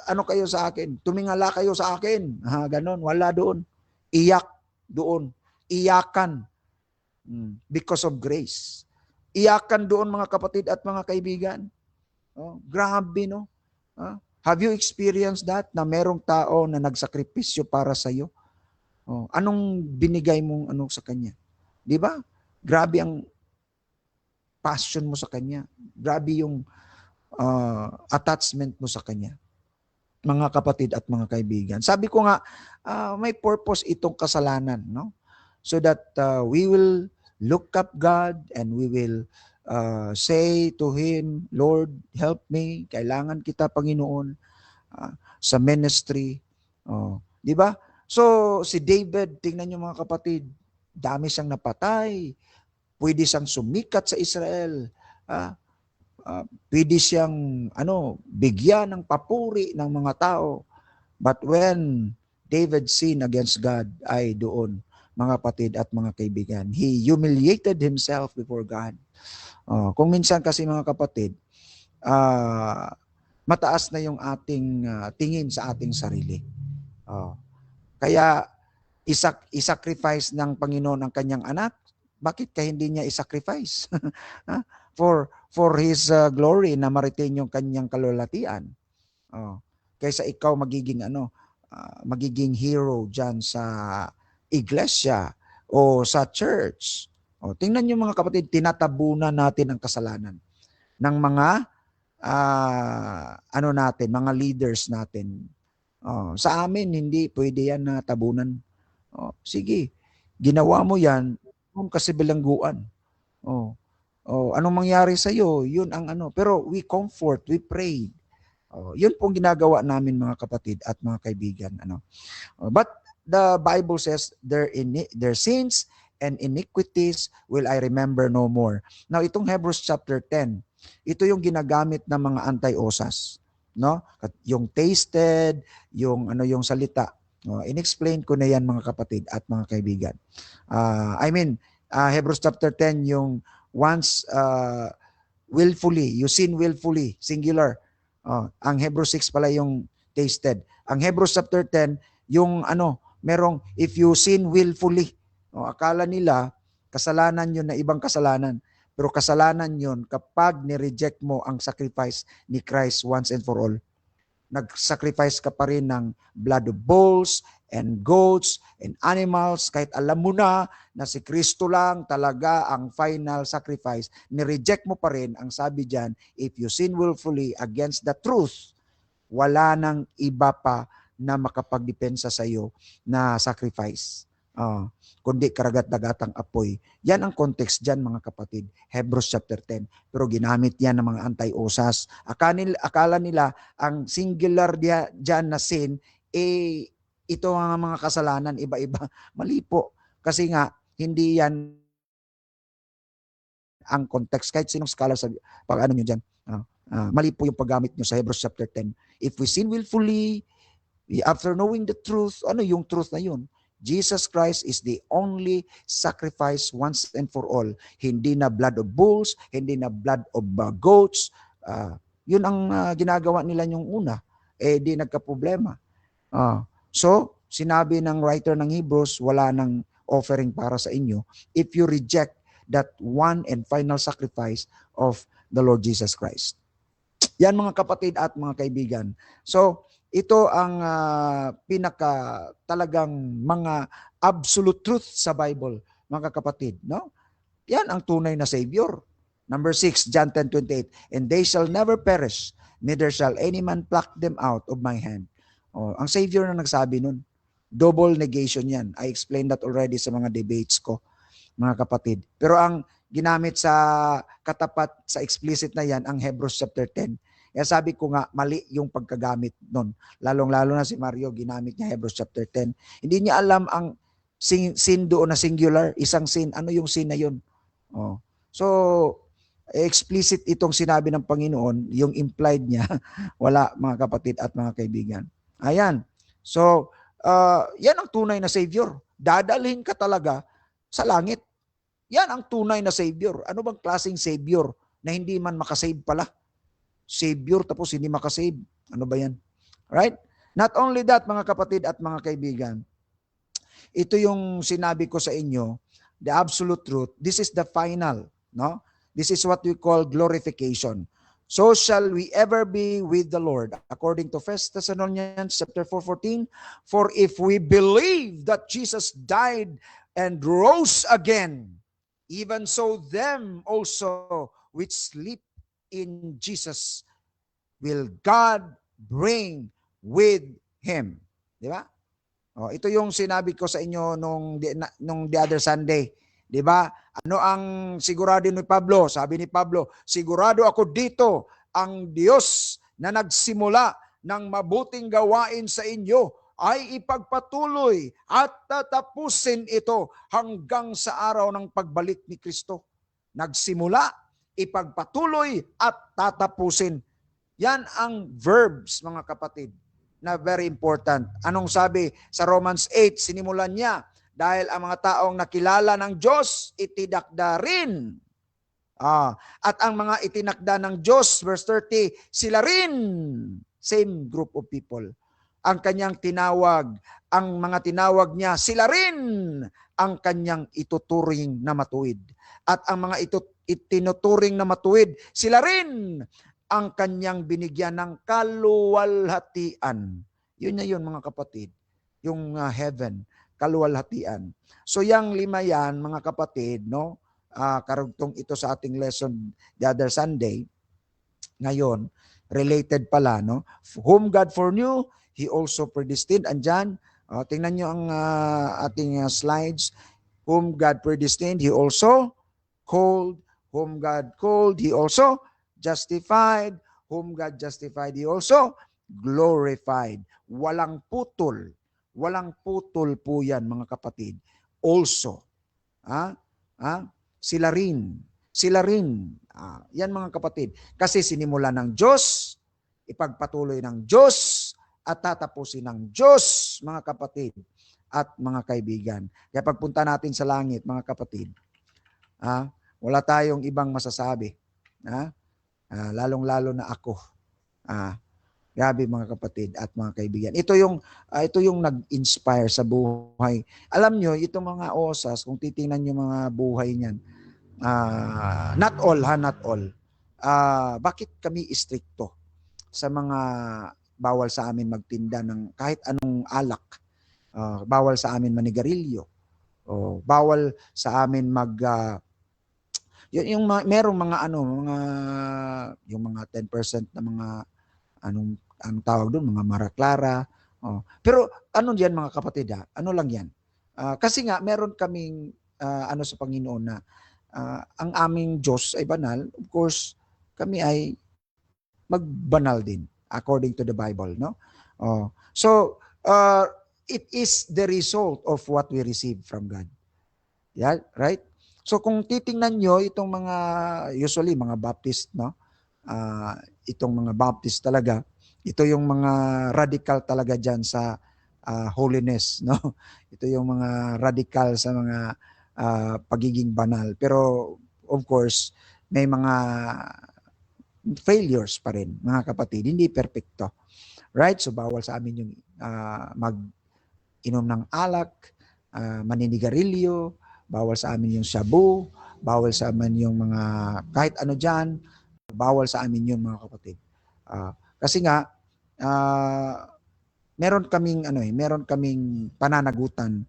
Ano kayo sa akin? Tumingala kayo sa akin. Ganon, wala doon. Iyak doon. Iyakan. Because of grace. Iyakan doon, mga kapatid at mga kaibigan. Grabe, no? Have you experienced that na merong tao na nagsakripisyo para sa iyo? Anong binigay mong sa kanya? 'Di ba? Grabe ang passion mo sa kanya. Grabe yung attachment mo sa kanya. Mga kapatid at mga kaibigan. Sabi ko nga, may purpose itong kasalanan, no? So that we will look up God and we will say to Him, Lord, help me. Kailangan kita, Panginoon, sa ministry. Di ba? So, si David, tingnan niyo mga kapatid, dami siyang napatay. Pwede siyang sumikat sa Israel. Pwede siyang bigyan ng papuri ng mga tao. But when David sinned against God, ay doon, mga kapatid at mga kaibigan, he humiliated himself before God. Kung minsan kasi mga kapatid, mataas na yung ating tingin sa ating sarili. Kaya isacrifice ng Panginoon ang kanyang anak. Bakit kaya hindi niya isacrifice? for His glory na ma-retain yung kanyang kalulatian. Kaysa ikaw magiging magiging hero dyan sa iglesia o sa church. O, tingnan niyo mga kapatid, tinatabunan natin ang kasalanan ng mga ano natin, mga leaders natin. Sa amin, hindi pwede yan na tabunan. Sige, ginawa mo yan, kasi bilangguan. Anong mangyari sa iyo? Yun ang ano. Pero we comfort, we pray. Yun pong ginagawa namin mga kapatid at mga kaibigan. But the Bible says, their sins and iniquities will I remember no more. Now, itong Hebrews chapter 10, ito yung ginagamit ng mga anti-osas. No? Yung tasted, yung salita. In-explain ko na yan mga kapatid at mga kaibigan. Hebrews chapter 10, yung once willfully, you sin willfully, singular. Ang Hebrews 6 pala yung tasted. Ang Hebrews chapter 10, yung merong if you sin willfully. Akala nila kasalanan yun na ibang kasalanan. Pero kasalanan yun kapag ni-reject mo ang sacrifice ni Christ once and for all. Nag-sacrifice ka pa rin ng blood of bulls and goats and animals, kahit alam mo na si Kristo lang talaga ang final sacrifice, ni-reject mo pa rin. Ang sabi dyan, if you sin willfully against the truth, wala nang iba pa na makapagdepensa sa iyo na sacrifice. Kundi karagat-dagatang apoy. Yan ang context dyan mga kapatid. Hebrews chapter 10. Pero ginamit yan ng mga anti-osas. Akala nila ang singular dyan na sin, ito ang mga kasalanan, iba-iba. Mali po. Kasi nga, hindi yan ang context. Kahit sinong scholar sa pag-ano nyo dyan. Mali po yung paggamit nyo sa Hebrews chapter 10. If we sin willfully, after knowing the truth, ano yung truth na yun? Jesus Christ is the only sacrifice once and for all. Hindi na blood of bulls, hindi na blood of goats. Yun ang ginagawa nila yung una. Di nagka-problema. So, sinabi ng writer ng Hebrews, wala nang offering para sa inyo if you reject that one and final sacrifice of the Lord Jesus Christ. Yan mga kapatid at mga kaibigan. So, ito ang pinaka talagang mga absolute truth sa Bible, mga kapatid. No? Yan ang tunay na Savior. Number 6, John 10:28, and they shall never perish, neither shall any man pluck them out of my hand. Ang Savior na nagsabi nun. Double negation yan. I explained that already sa mga debates ko, mga kapatid. Pero ang ginamit sa katapat, sa explicit na yan, ang Hebrews chapter 10. Kaya sabi ko nga, mali yung pagkagamit nun. Lalong-lalo na si Mario, ginamit niya Hebrews chapter 10. Hindi niya alam ang sin doon na singular, isang sin. Ano yung sin na yun? So, explicit itong sinabi ng Panginoon, yung implied niya, wala mga kapatid at mga kaibigan. Ayan. So, yan ang tunay na Savior. Dadalhin ka talaga sa langit. Yan ang tunay na Savior. Ano bang klaseng Savior na hindi man makasave pala? Savior tapos hindi makasave. Ano ba yan? Right? Not only that, mga kapatid at mga kaibigan, ito yung sinabi ko sa inyo, the absolute truth. This is the final. No? This is what we call glorification. So shall we ever be with the Lord. According to 1 Thessalonians chapter 4:14, for if we believe that Jesus died and rose again, even so them also which sleep in Jesus will God bring with Him. Di ba? Ito yung sinabi ko sa inyo nung the other Sunday. Di ba? Ano ang sigurado ni Pablo? Sabi ni Pablo, sigurado ako dito, ang Diyos na nagsimula ng mabuting gawain sa inyo ay ipagpatuloy at tatapusin ito hanggang sa araw ng pagbalik ni Kristo. Nagsimula, ipagpatuloy at tatapusin. Yan ang verbs, mga kapatid, na very important. Anong sabi sa Romans 8? Sinimulan niya, dahil ang mga taong nakilala ng Diyos, itinakda rin. At ang mga itinakda ng Diyos, verse 30, sila rin, same group of people. Ang kanyang tinawag, ang mga tinawag niya, sila rin ang kanyang ituturing na matuwid. At ang mga itinuturing na matuwid, sila rin ang kanyang binigyan ng kaluwalhatian. Yun na yun mga kapatid, yung heaven. kaluwalhatian. So yang 5 yan, mga kapatid, no? Karugtong ito sa ating lesson the other Sunday. Ngayon, related pala, no? Whom God foreknew, He also predestined. Andyan, tingnan nyo ang ating slides. Whom God predestined, He also called. Whom God called, He also justified. Whom God justified, He also glorified. Walang putol. Walang putol po yan, mga kapatid. Also. Sila rin. Sila rin. Yan, mga kapatid. Kasi sinimula ng Diyos, ipagpatuloy ng Diyos, at tatapusin ng Diyos, mga kapatid at mga kaibigan. Kaya pagpunta natin sa langit, mga kapatid, wala tayong ibang masasabi. Lalong-lalo na ako. Grabe, mga kapatid at mga kaibigan. Ito yung nag-inspire sa buhay. Alam nyo, itong mga osas, kung titingnan nyo mga buhay niyan, not all. Bakit kami istrikto sa mga bawal sa amin magtinda ng kahit anong alak? Bawal sa amin manigarilyo. Bawal sa amin merong mga yung mga 10% na mga ang tawag doon, mga maraklara. Pero ano diyan, mga kapatid, ano lang yan? Kasi nga meron kaming sa Panginoon na ang aming Diyos ay banal. Of course, kami ay magbanal din according to the Bible, no? So it is the result of what we receive from God. Yeah, right? So kung titingnan nyo itong mga usually mga Baptist, no? Itong mga Baptist talaga, ito yung mga radical talaga diyan sa holiness, no? Ito yung mga radical sa mga pagiging banal. Pero of course, may mga failures pa rin, mga kapatid. Hindi perfecto. Right? So bawal sa amin yung mag-inom ng alak, maninigarilyo, bawal sa amin yung shabu, bawal sa amin yung mga kahit ano dyan, bawal sa amin yung mga kapatid. Kasi nga, meron kaming pananagutan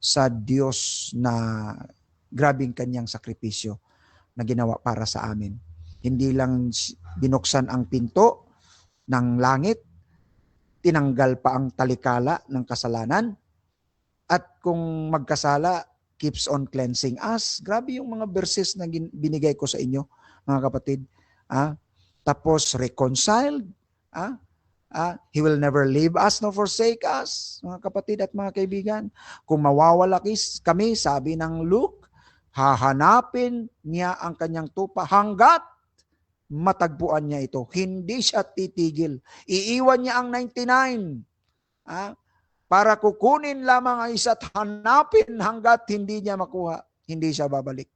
sa Diyos na grabing kanyang sakripisyo na ginawa para sa amin. Hindi lang binuksan ang pinto ng langit, tinanggal pa ang talikala ng kasalanan, at kung magkasala, keeps on cleansing us. Grabe yung mga verses na binigay ko sa inyo, mga kapatid. Tapos reconciled. He will never leave us nor forsake us, mga kapatid at mga kaibigan. Kung mawawala kami, sabi ng Luke, hahanapin niya ang kanyang tupa hanggat matagpuan niya ito. Hindi siya titigil. Iiwan niya ang 99. Para kukunin lamang ang isa at hanapin hanggat hindi niya makuha. Hindi siya babalik.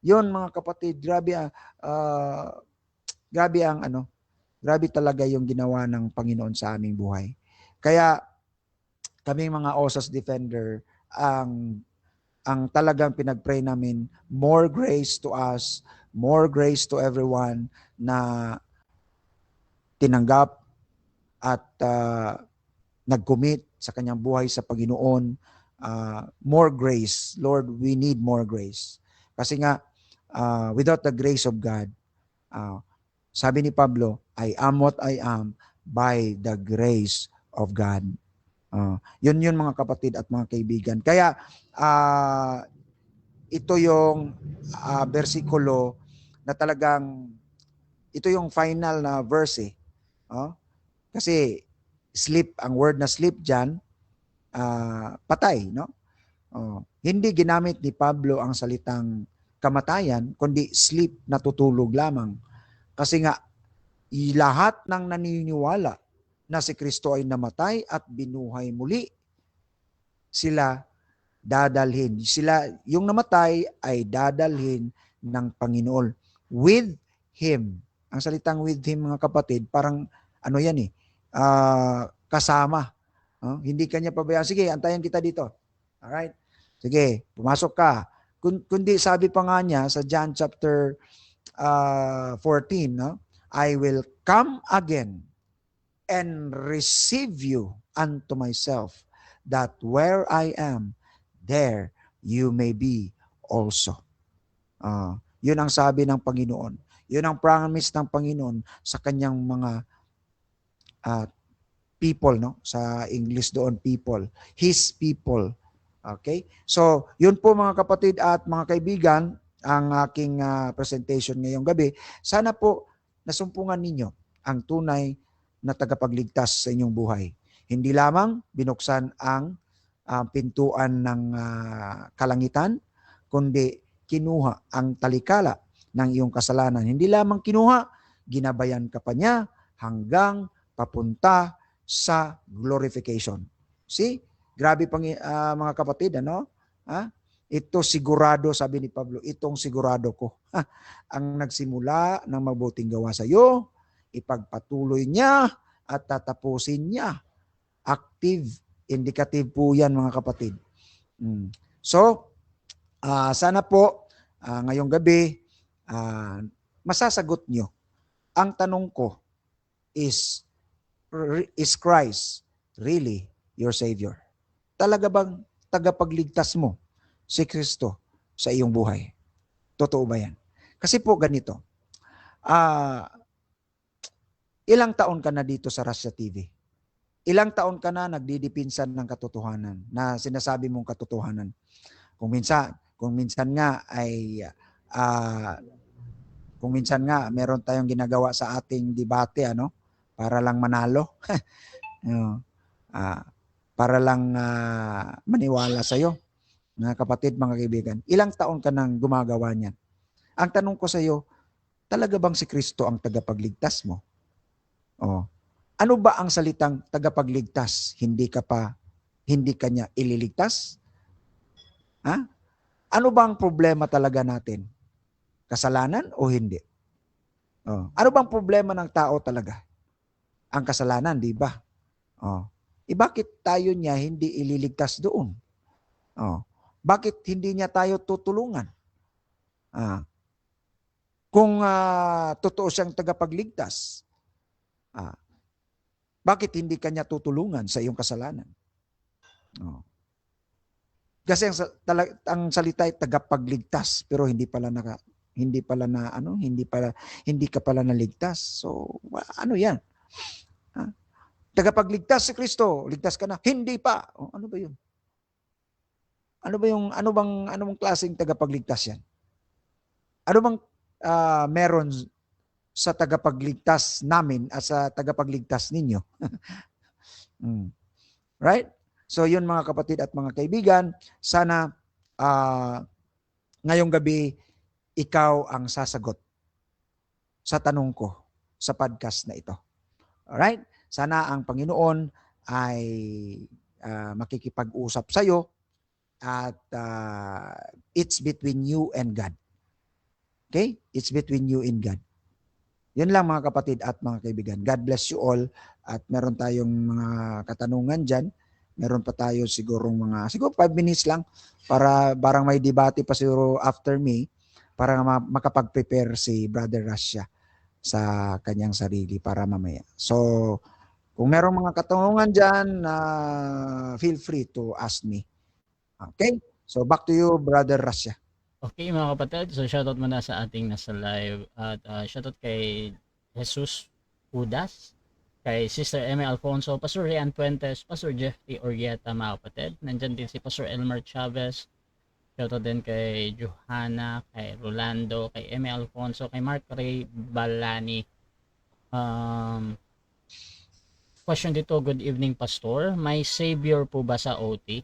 Yun, mga kapatid, grabe talaga yung ginawa ng Panginoon sa aming buhay. Kaya kaming mga OSAS Defender, ang talagang pinag-pray namin, more grace to us, more grace to everyone na tinanggap at nag-commit sa kanyang buhay sa Panginoon. More grace. Lord, we need more grace. Kasi nga, without the grace of God, sabi ni Pablo, I am what I am by the grace of God. Yun mga kapatid at mga kaibigan. Kaya, ito yung versikulo na talagang, ito yung final na verse. Kasi, sleep, ang word na sleep dyan, patay, no? Hindi ginamit ni Pablo ang salitang kamatayan, kundi sleep, natutulog lamang. Kasi nga, lahat ng naniniwala na si Kristo ay namatay at binuhay muli, sila dadalhin. Yung namatay ay dadalhin ng Panginoon with Him. Ang salitang with Him, mga kapatid, parang ano yan kasama. Hindi kanya pabayaan. Sige, antayan kita dito. Alright? Sige, pumasok ka. Kundi sabi pa nga niya sa John chapter 14, no? I will come again and receive you unto myself, that where I am, there you may be also. Yun ang sabi ng Panginoon. Yun ang promise ng Panginoon sa kanyang mga people, no? Sa English doon, people. His people. Okay? So, yun po mga kapatid at mga kaibigan, ang aking presentation ngayong gabi. Sana po nasumpungan ninyo ang tunay na tagapagligtas sa inyong buhay. Hindi lamang binuksan ang pintuan ng kalangitan, kundi kinuha ang talikala ng iyong kasalanan. Hindi lamang kinuha, ginabayan ka pa niya hanggang papunta sa glorification. See? Grabe pang mga kapatid, ano? Ito sigurado, sabi ni Pablo, itong sigurado ko. Ang nagsimula ng mabuting gawa sa iyo, ipagpatuloy niya at tatapusin niya. Active, indicative po yan mga kapatid. So, sana po ngayong gabi, masasagot nyo. Ang tanong ko is Christ really your Savior? Talaga bang tagapagligtas mo si Kristo sa iyong buhay? Totoo ba yan? Kasi po ganito, ilang taon ka na dito sa Russia TV? Ilang taon ka na nagdidipinsan ng katotohanan, na sinasabi mong katotohanan? Kung minsan nga ay kung minsan nga meron tayong ginagawa sa ating debate, ano, para lang manalo. Para lang maniwala sa iyo. Mga kapatid, mga kaibigan, ilang taon ka nang gumagawa niyan? Ang tanong ko sa iyo, talaga bang si Kristo ang tagapagligtas mo? Ano ba ang salitang tagapagligtas? Hindi ka niya ililigtas? Ano ba ang problema talaga natin? Kasalanan o hindi? Ano bang problema ng tao talaga? Ang kasalanan, di ba? Bakit tayo niya hindi ililigtas doon? Bakit hindi niya tayo tutulungan? Kung totoo siyang tagapagligtas, bakit hindi kanya tutulungan sa iyong kasalanan? Kasi ang salita ay tagapagligtas, pero hindi ka pala naligtas. So, ano 'yan? Tagapagligtas si Kristo, ligtas ka na. Hindi pa. Ano ba 'yun? Ano bang klaseng tagapagligtas 'yan? Ano bang meron sa tagapagligtas namin at sa tagapagligtas ninyo? Right? So yun mga kapatid at mga kaibigan, sana ngayong gabi ikaw ang sasagot sa tanong ko sa podcast na ito. Alright? Sana ang Panginoon ay makikipag-usap sa iyo at it's between you and God. Okay? It's between you and God. Yun lang mga kapatid at mga kaibigan. God bless you all. At meron tayong mga katanungan dyan. Meron pa tayo siguro 5 minutes lang para barang may debate pa siguro after me para makapag-prepare si Brother Russia sa kanyang sarili para mamaya. So, kung merong mga katanungan dyan, feel free to ask me. Okay? So, back to you, Brother Russia. Okay mga kapatid, so shoutout muna sa ating nasa live at shoutout kay Jesus Udas, kay Sister Emma Alfonso, Pastor Rian Puentes, Pastor Jeff T. Orgieta mga kapatid. Nandyan din si Pastor Elmer Chavez. Shoutout din kay Johanna, kay Rolando, kay Emma Alfonso, kay Mark Ray Balani. Question dito, good evening Pastor. May Savior po ba sa OT?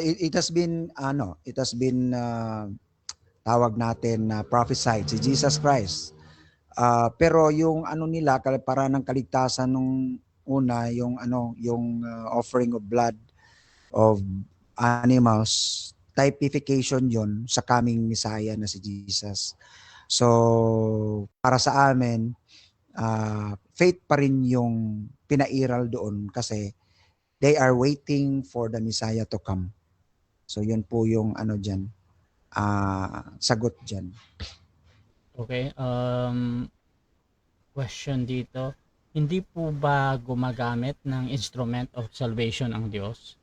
It has been tawag natin na prophesied si Jesus Christ. Pero yung nila para ng kaligtasan nung una, yung offering of blood of animals, typification yon sa coming Messiah na si Jesus. So para sa amin, faith pa rin yung pinairal doon kasi they are waiting for the Messiah to come. So yun po yung dyan, sagot dyan. Okay, question dito. hindi po ba gumagamit ng instrument of salvation ang Diyos?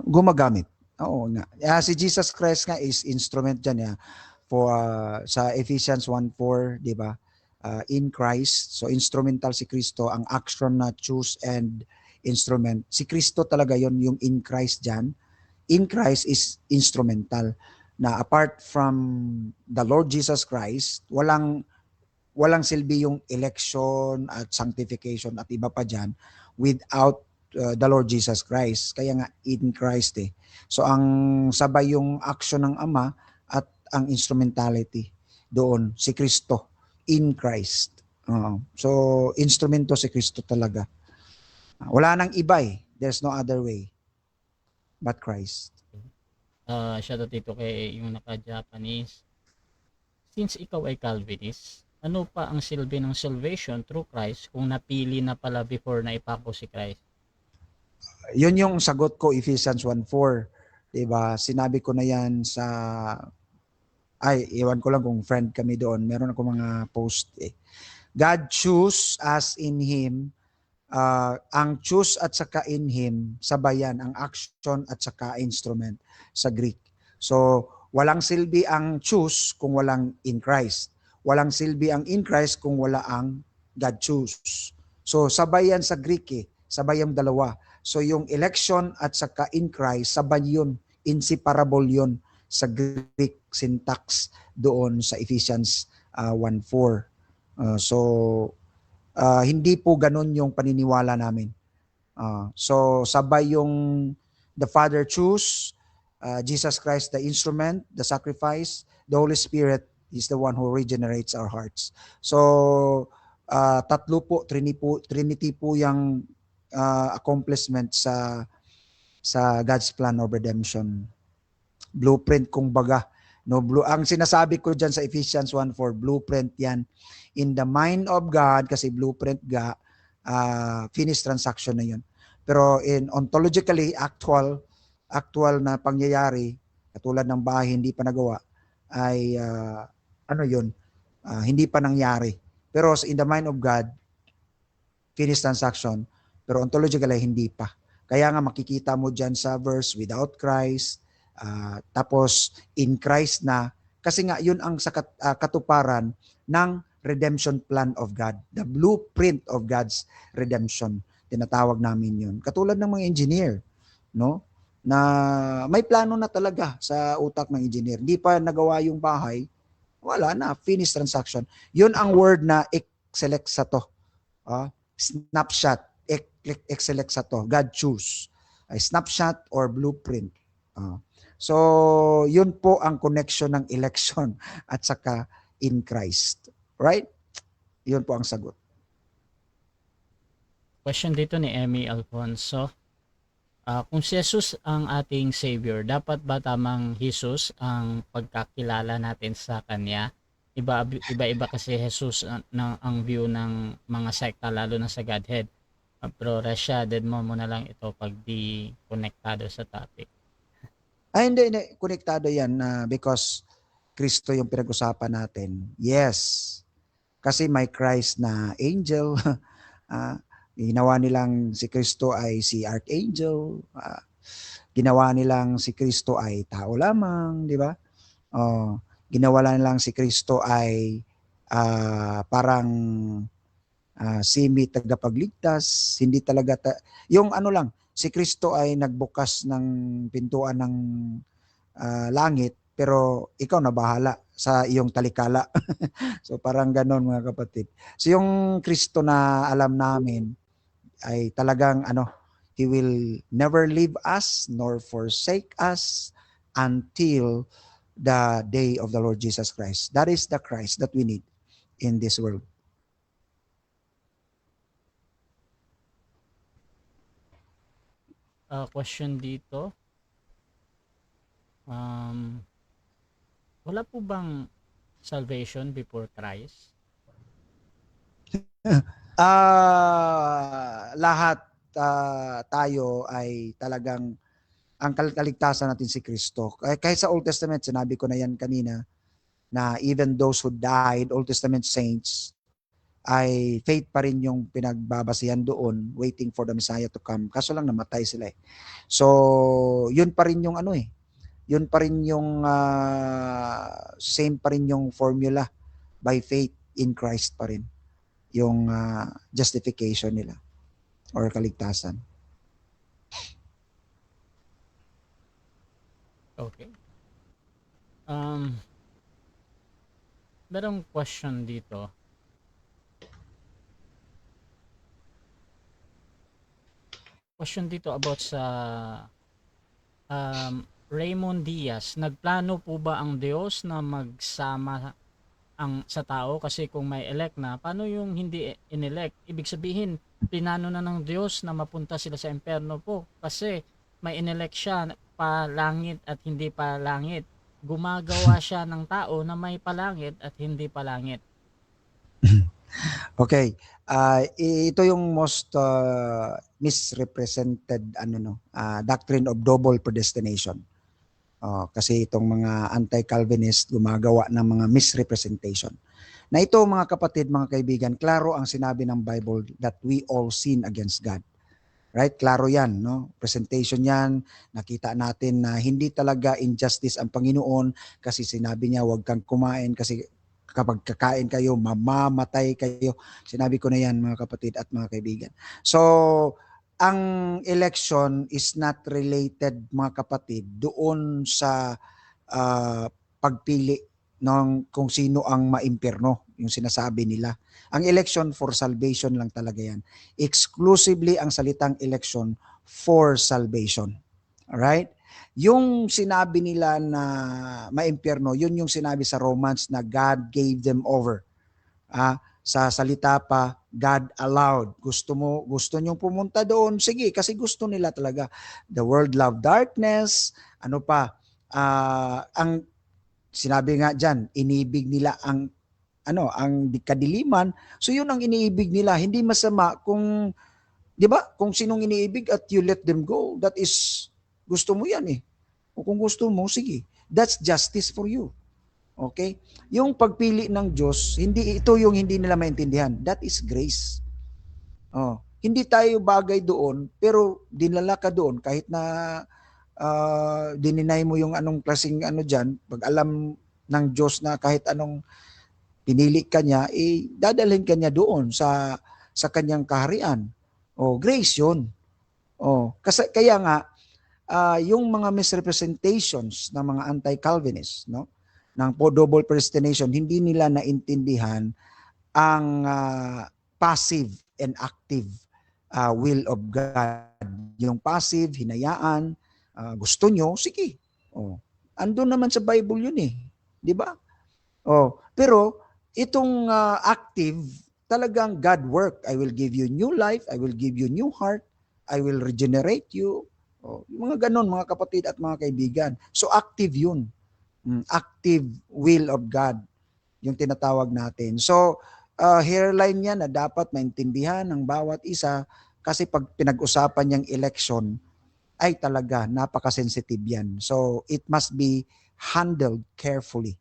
Gumagamit. Oo nga. Si Jesus Christ nga is instrument dyan for sa Ephesians 1:4, di ba? In Christ. So instrumental si Kristo, ang action na choose and instrument. Si Kristo talaga yon, yung in Christ dyan. In Christ is instrumental. Na apart from the Lord Jesus Christ, walang silbi yung election at sanctification at iba pa dyan without the Lord Jesus Christ. Kaya nga in Christ eh. So ang sabay yung action ng Ama at ang instrumentality doon, si Kristo in Christ. So instrumento si Kristo talaga. Wala nang iba eh. There's no other way but Christ. Shoutout dito kay yung naka-Japanese. Since ikaw ay Calvinist, ano pa ang silbi ng salvation through Christ kung napili na pala before na ipako si Christ? Yun yung sagot ko, Ephesians 1:4. Diba? Sinabi ko na yan sa... iwan ko lang kung friend kami doon. Meron ako mga post eh. God choose us in Him. Ang choose at saka in Him, sabayan ang action at saka instrument sa Greek. So, walang silbi ang choose kung walang in Christ. Walang silbi ang in Christ kung wala ang God choose. So, sabay yan sa Greek eh. Sabay yung dalawa. So, yung election at saka in Christ, sabay yun. Inseparable yun sa Greek syntax doon sa Ephesians 1:4. Hindi po ganun yung paniniwala namin. So, sabay yung the Father choose, Jesus Christ the instrument, the sacrifice, the Holy Spirit is the one who regenerates our hearts. So, tatlo po, Trinity po yung accomplishment sa God's plan of redemption. Blueprint kung baga. No, ang sinasabi ko dyan sa Ephesians 1:4, blueprint yan. In the mind of God, kasi blueprint ga, finished transaction na yun. Pero in ontologically, actual na pangyayari, katulad ng bahay hindi pa nagawa, ay hindi pa nangyari. Pero in the mind of God, finished transaction, pero ontologically hindi pa. Kaya nga makikita mo dyan sa verse, without Christ, tapos in Christ na, kasi nga yun ang katuparan ng redemption plan of God. The blueprint of God's redemption. Tinatawag namin yun. Katulad ng mga engineer, no? Na may plano na talaga sa utak ng engineer. Hindi pa nagawa yung bahay, wala na, finished transaction. Yun ang word na select sa to. Snapshot, select sa to. God choose. Snapshot or blueprint. So, yun po ang connection ng election at saka in Christ. Right? Yun po ang sagot. Question dito ni Emmy Alfonso. Kung si Jesus ang ating Savior, dapat ba tamang Jesus ang pagkakilala natin sa Kanya? Iba-iba kasi Jesus ang view ng mga sekta, lalo na sa Godhead. Pero Rasha, dead mo na lang ito pag di konektado sa topic. Hindi. Konektado yan because Kristo yung pinag-usapan natin. Yes. Kasi may Christ na angel. Ginawa nilang si Kristo ay si Archangel. Ginawa nilang si Kristo ay tao lamang, di ba? Ginawa nilang si Kristo ay parang semi tagapagligtas. Hindi talaga, yung si Kristo ay nagbukas ng pintuan ng langit, pero ikaw na bahala sa iyong talikala. So parang ganon mga kapatid. So yung Kristo na alam namin ay talagang He will never leave us nor forsake us until the day of the Lord Jesus Christ. That is the Christ that we need in this world. Question dito. Wala po bang salvation before Christ? Lahat tayo ay talagang ang kaligtasan natin si Kristo. Kahit sa Old Testament, sinabi ko na yan kanina, na even those who died, Old Testament saints, ay faith pa rin yung pinagbabasihan doon, waiting for the Messiah to come. Kaso lang namatay sila eh. So, yun pa rin yung ano eh. Yun pa rin yung same pa rin yung formula, by faith in Christ pa rin yung justification nila or kaligtasan. Okay. Merong question dito. Question dito about sa Raymond Diaz. Nagplano po ba ang Diyos na magsama sa tao? Kasi kung may elect na, paano yung hindi inelect? Ibig sabihin, plinano na ng Diyos na mapunta sila sa impyerno po. Kasi may inelect siya pa langit at hindi pa langit. Gumagawa siya ng tao na may palangit at hindi palangit. Okay. Ito yung most misrepresented doctrine of double predestination. Kasi itong mga anti-Calvinist gumagawa ng mga misrepresentation. Na ito mga kapatid, mga kaibigan, klaro ang sinabi ng Bible that we all sin against God. Right? Klaro yan, no? Presentation yan. Nakita natin na hindi talaga injustice ang Panginoon kasi sinabi niya huwag kang kumain kasi kapag kakain kayo, mamamatay kayo. Sinabi ko na yan mga kapatid at mga kaibigan. So, ang election is not related mga kapatid doon sa pagpili ng kung sino ang maimpyerno, yung sinasabi nila. Ang election for salvation lang talaga yan. Exclusively ang salitang election for salvation. Alright? Yung sinabi nila na maimpyerno, yun yung sinabi sa Romans na God gave them over. Sa salita pa, God allowed. Gusto nyo pumunta doon? Sige, kasi gusto nila talaga. The world love darkness. Ano pa? Ang sinabi nga dyan, inibig nila ang kadiliman. So yun ang iniibig nila. Hindi masama kung, di ba? Kung sinong iniibig at you let them go, that is, gusto mo yan eh. O kung gusto mo, sige. That's justice for you. Okay? Yung pagpili ng Diyos, ito yung hindi nila maintindihan. That is grace. Hindi tayo bagay doon, pero dinala ka doon kahit na dininay mo yung anong klaseng dyan, pag alam ng Diyos na kahit anong pinili ka niya, dadalhin ka niya doon sa kanyang kaharian. Grace yun. Kasi, kaya nga, yung mga misrepresentations ng mga anti-Calvinists, no? Ng double predestination, hindi nila naintindihan ang passive and active will of God. Yung passive, hinayaan, gusto nyo, sige. Andun naman sa Bible yun eh. Di ba? Pero itong active, talagang God work. I will give you new life, I will give you new heart, I will regenerate you. Yung mga ganon, mga kapatid at mga kaibigan. So active yun. Active will of God, yung tinatawag natin. So, hairline yan na dapat maintindihan ng bawat isa kasi pag pinag-usapan niyang election, ay talaga napaka-sensitive yan. So, it must be handled carefully.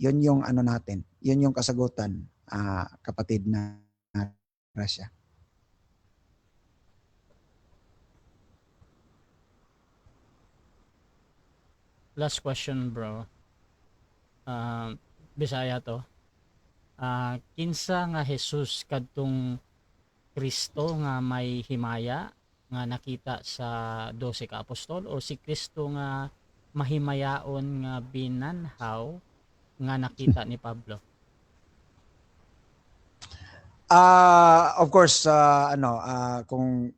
Yun yung natin. Yun yung kasagutan, kapatid na Russia. Last question, bro. Bisaya to. Kinsa nga Jesus kadtong Kristo nga may himaya nga nakita sa 12 ka apostol o si Kristo nga mahimayaon nga binanhaw nga nakita ni Pablo? Of course, kung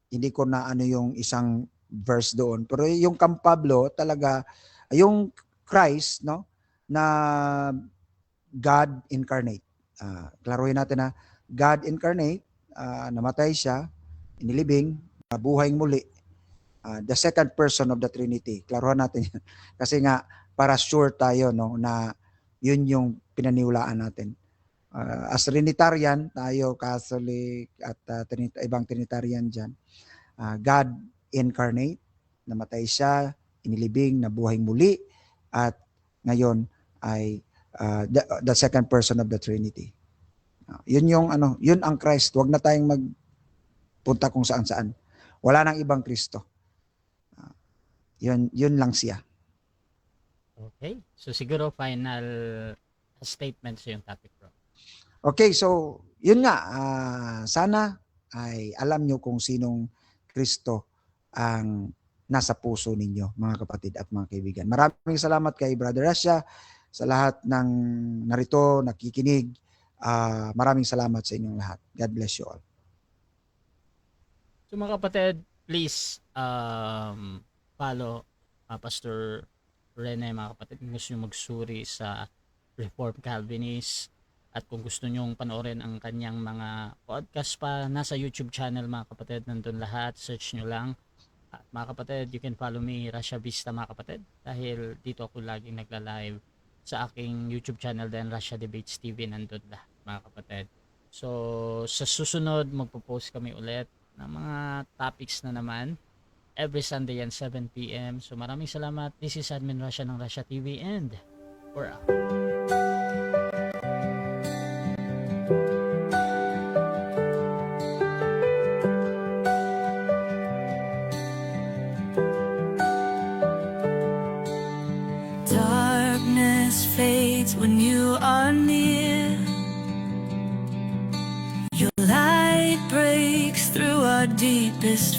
hindi ko na yung isang verse doon, pero yung kang Pablo talaga, yung Christ, no, na God incarnate. Klaruhin natin na God incarnate, namatay siya, inilibing, buhay muli. The second person of the Trinity. Klaruhan natin yan. Kasi nga, para sure tayo, no, na yun yung pinaniwalaan natin. As Trinitarian, tayo Catholic at ibang Trinitarian dyan, God incarnate, namatay siya, inilibing, nabuhay muli, at ngayon ay the second person of the Trinity. Yun yung yun ang Christ. Huwag na tayong magpunta kung saan-saan. Wala nang ibang Kristo. Yun lang siya. Okay. So siguro final statement sa yung topic, bro. Okay, so yun nga, sana ay alam nyo kung sinong Kristo ang nasa puso ninyo, mga kapatid at mga kaibigan. Maraming salamat kay Brother Rasha sa lahat ng narito, nakikinig. Maraming salamat sa inyong lahat. God bless you all. So mga kapatid, please follow Pastor Rene, mga kapatid, kung gusto nyo magsuri sa Reformed Calvinist at kung gusto nyong panoorin ang kanyang mga podcast pa, nasa YouTube channel, mga kapatid, nandun lahat, search nyo lang. At mga kapatid, you can follow me, Rasha Vista, mga kapatid, dahil dito ako laging nagla-live sa aking YouTube channel din, Rasha Debates TV, nandun lahat, mga kapatid. So sa susunod, magpo-post kami ulit ng mga topics na naman every Sunday yan 7 PM. So maraming salamat. This is Admin Rasha ng Rasha TV and we're out. Darkness fades when you are near. Your light breaks through our deepest